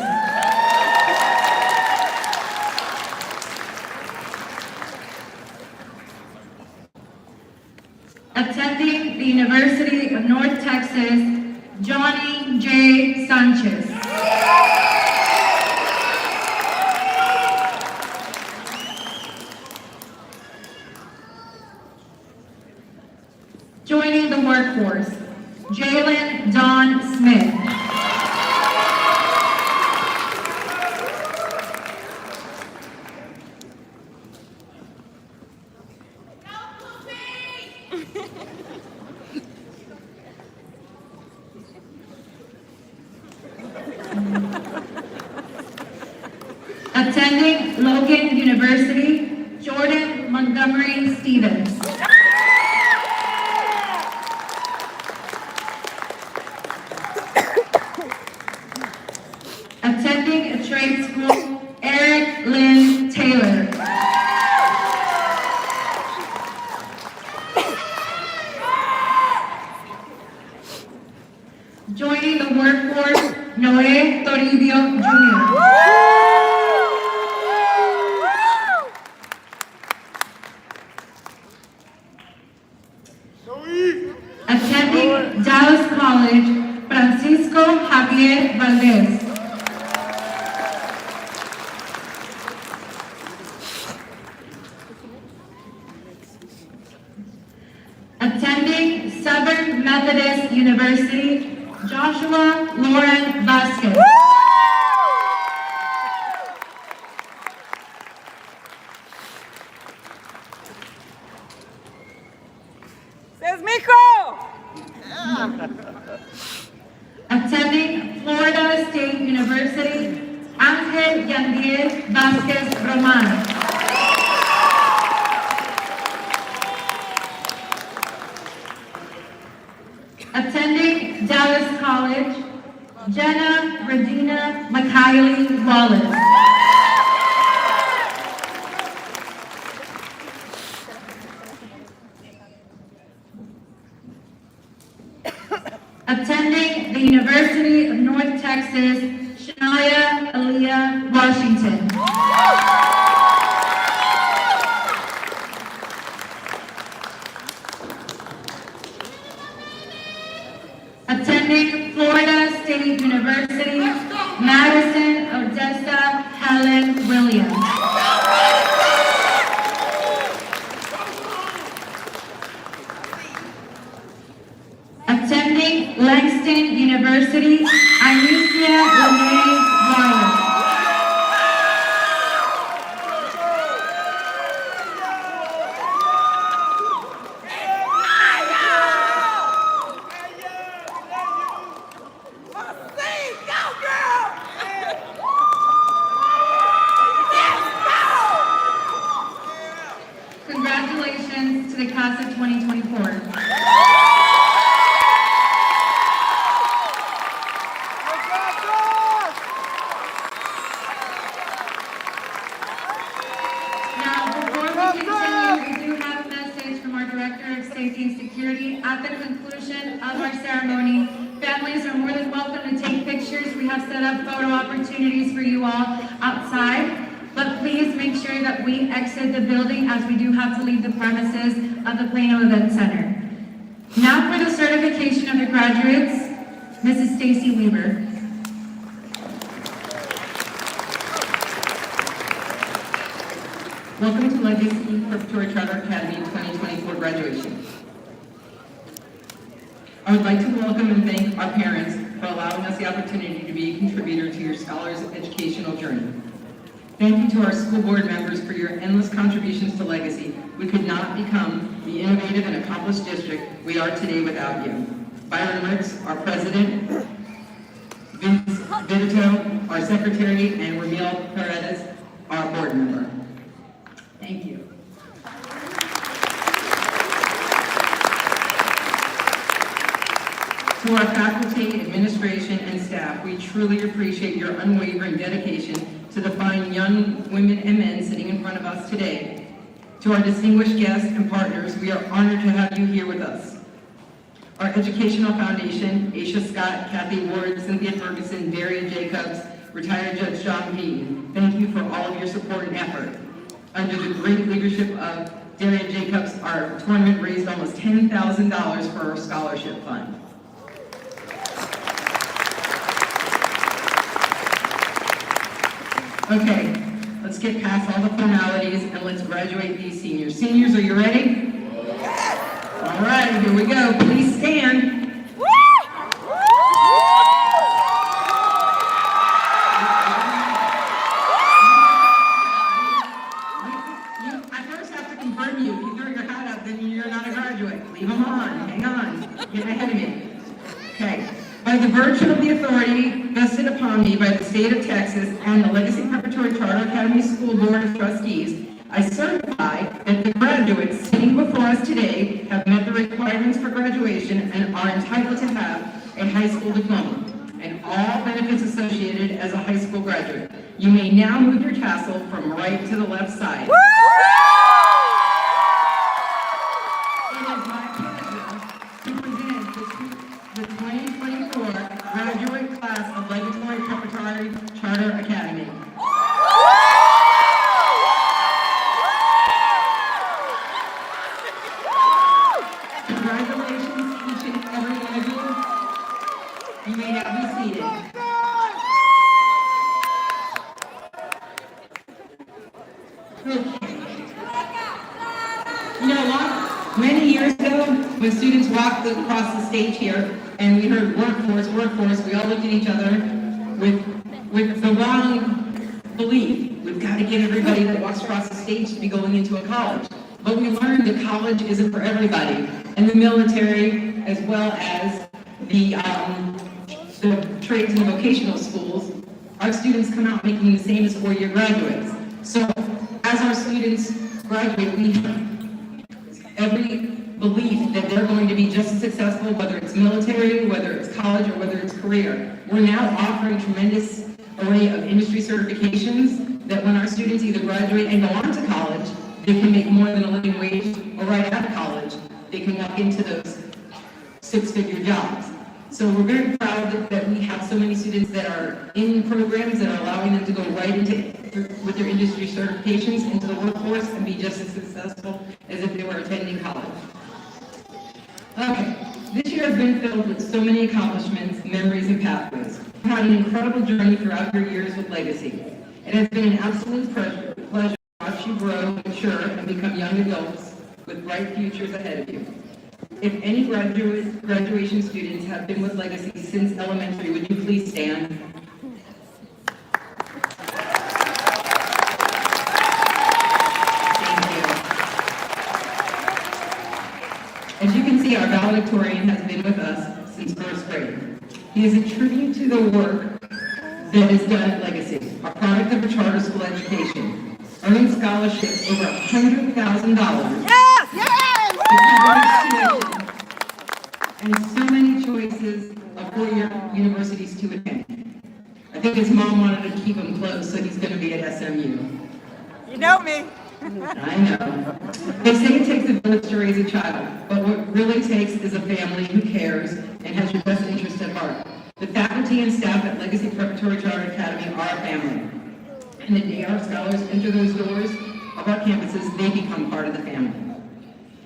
Attending the University of North Texas, Johnny J. Sanchez. Joining the workforce, Jalen Don Smith. Attending Logan University, Jordan Montgomery Stevens. Attending a trade school, Eric Lynn Taylor. Joining the workforce, Noé Toribio Jr. Attending Dallas College, Francisco Javier Valdez. Attending Southern Methodist University, Joshua Lauren Vasquez. ¡Es mijo! Attending Florida State University, Ángel Yandiel Vázquez Román. Attending Dallas College, Jenna Regina McKiley Wallace. Attending the University of North Texas, Shania Aaliyah Washington. Attending Florida State University, Madison Odessa Helen Williams. Attending Langston University, Anicia Lene Wallace. Congratulations to the class of 2024. Safety and Security. At the conclusion of our ceremony, families are more than welcome to take pictures. We have set up photo opportunities for you all outside, but please make sure that we exit the building as we do have to leave the premises of the Plano Event Center. Now for the certification of the graduates, Mrs. Stacy Weaver. Welcome to Legacy Preparatory Charter Academy 2024 graduation. I would like to welcome and thank our parents for allowing us the opportunity to be a contributor to your scholars' educational journey. Thank you to our school board members for your endless contributions to Legacy. We could not become the innovative and accomplished district we are today without you. Byron Ricks, our president, Vince Vidito, our secretary, and Ramil Paredes, our board member. Thank you. To our faculty, administration, and staff, we truly appreciate your unwavering dedication to the fine young women and men sitting in front of us today. To our distinguished guests and partners, we are honored to have you here with us. Our Educational Foundation, Aisha Scott, Kathy Ward, Cynthia Ferguson, Darian Jacobs, retired Judge John Payton, thank you for all of your support and effort. Under the great leadership of Darian Jacobs, our tournament raised almost $10,000 for our scholarship fund. Okay, let's get past all the formalities and let's graduate these seniors. Seniors, are you ready? All right, here we go. Please stand. I first have to confirm you. If you throw your hat up, then you're not a graduate. Leave them on. Hang on. Get ahead of me. Okay. By the virtue of the authority vested upon me by the state of Texas and the Legacy Preparatory Charter Academy School Board of Trustees, I certify that the graduates sitting before us today have met the requirements for graduation and are entitled to have a high school diploma and all benefits associated as a high school graduate. You may now move your tassel from right to the left side. It is my pleasure to present the 2024 graduate class of Legacy Preparatory Charter Academy. Congratulations, each and every one of you. You may now be seated. You know, many years ago, when students walked across the stage here and we heard workforce, we all looked at each other with the wrong belief. We've got to get everybody that walks across the stage to be going into a college. But we learned that college isn't for everybody. and the military, as well as the trades and vocational schools, our students come out making the same as four-year graduates. So as our students graduate, we have every belief that they're going to be just as successful, whether it's military, whether it's college, or whether it's career. We're now offering tremendous array of industry certifications that when our students either graduate and go on to college, they can make more than a living wage, or right out of college, they can walk into those six-figure jobs. So we're very proud that we have so many students that are in programs that are allowing them to go right into, with their industry certifications, into the workforce and be just as successful as if they were attending college. Okay, this year has been filled with so many accomplishments, memories, and pathways. You've had an incredible journey throughout your years with Legacy. It has been an absolute pleasure to watch you grow, mature, and become young adults with bright futures ahead of you. If any graduation students have been with Legacy since elementary, would you please stand? Thank you. As you can see, our valedictorian has been with us since first grade. He is a tribute to the work that is done at Legacy, a product of a charter school education, earning scholarships over $100,000. Yes! Yes! And so many choices of four-year universities to attend. I think his mom wanted to keep him close, so he's going to be at SMU. You know me. I know. They say it takes a village to raise a child, but what really takes is a family who cares and has your best interest at heart. The faculty and staff at Legacy Preparatory Charter Academy are a family. And the day our scholars enter those doors of our campuses, they become part of the family.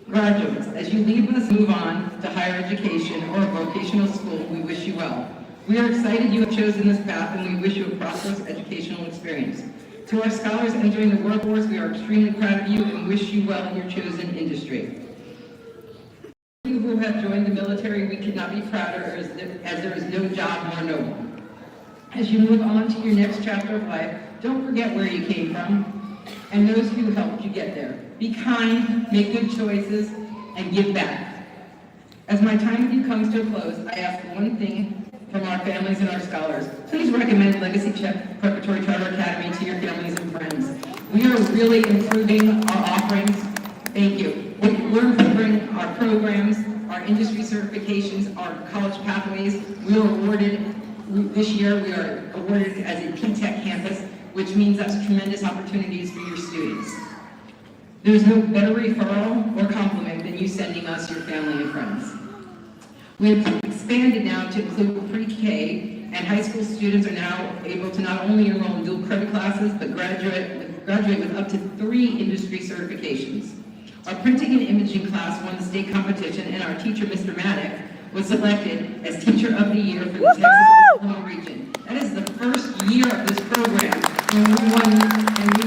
Graduates, as you leave us move on to higher education or a vocational school, we wish you well. We are excited you have chosen this path, and we wish you a prosperous educational experience. To our scholars entering the workforce, we are extremely proud of you and wish you well in your chosen industry. You who have joined the military, we could not be prouder as there is no job more noble. As you move on to your next chapter of life, don't forget where you came from and those who helped you get there. Be kind, make good choices, and give back. As my time with you comes to a close, I ask one thing from our families and our scholars. Please recommend Legacy Preparatory Charter Academy to your families and friends. We are really improving our offerings. Thank you. We're improving our programs, our industry certifications, our college pathways. We are awarded, this year we are awarded as a P-Tech campus, which means that's tremendous opportunities for your students. There's no better referral or compliment than you sending us your family and friends. We've expanded now to include pre-K, and high school students are now able to not only enroll in dual credit classes, but graduate with up to 3 industry certifications. Our printing and imaging class won the state competition, and our teacher, Mr. Maddock, was selected as Teacher of the Year for the Texas-Oklahoma region. That is the first year of this program, and we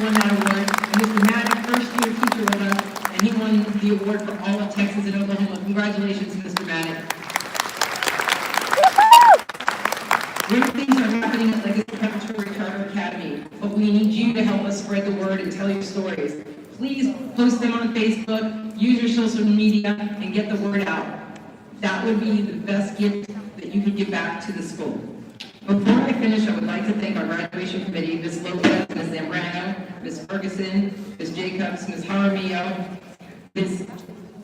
won that award. And Mr. Maddock, first year teacher with us, and he won the award for all of Texas and Oklahoma. Congratulations, Mr. Maddock. Great things are happening at Legacy Preparatory Charter Academy, but we need you to help us spread the word and tell your stories. Please post them on Facebook, use your social media, and get the word out. That would be the best gift that you could give back to the school. Before I finish, I would like to thank our graduation committee, Ms. Lopez, Ms. Zambrano, Ms. Ferguson, Ms. Jacobs, Ms. Jaramillo, Ms.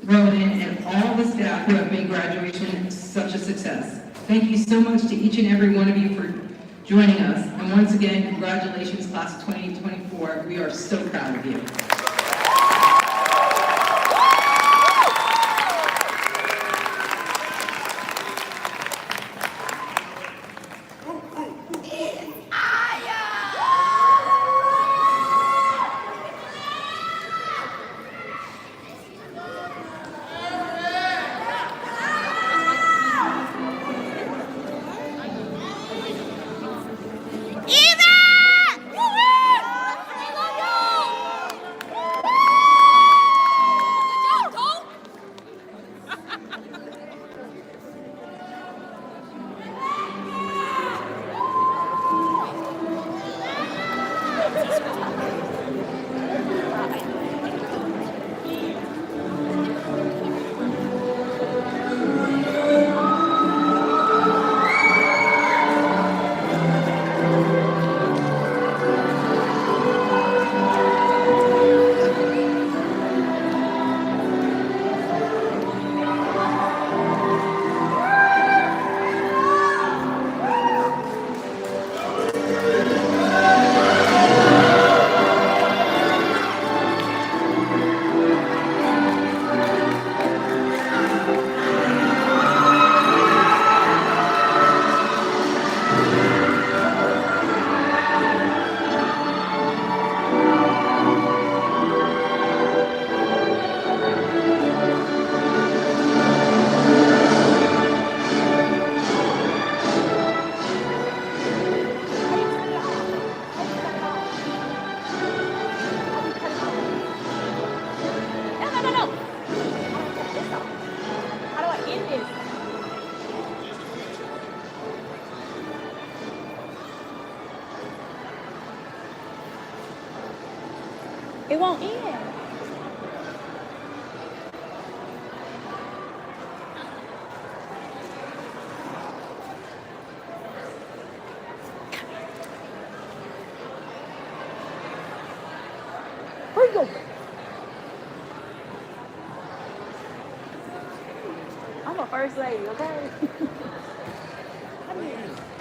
Ronan, and all the staff who have made graduation such a success. Thank you so much to each and every one of you for joining us. And once again, congratulations, class of 2024. We are so proud of you. It won't end. Where you go? I'm a first lady, okay? Come here.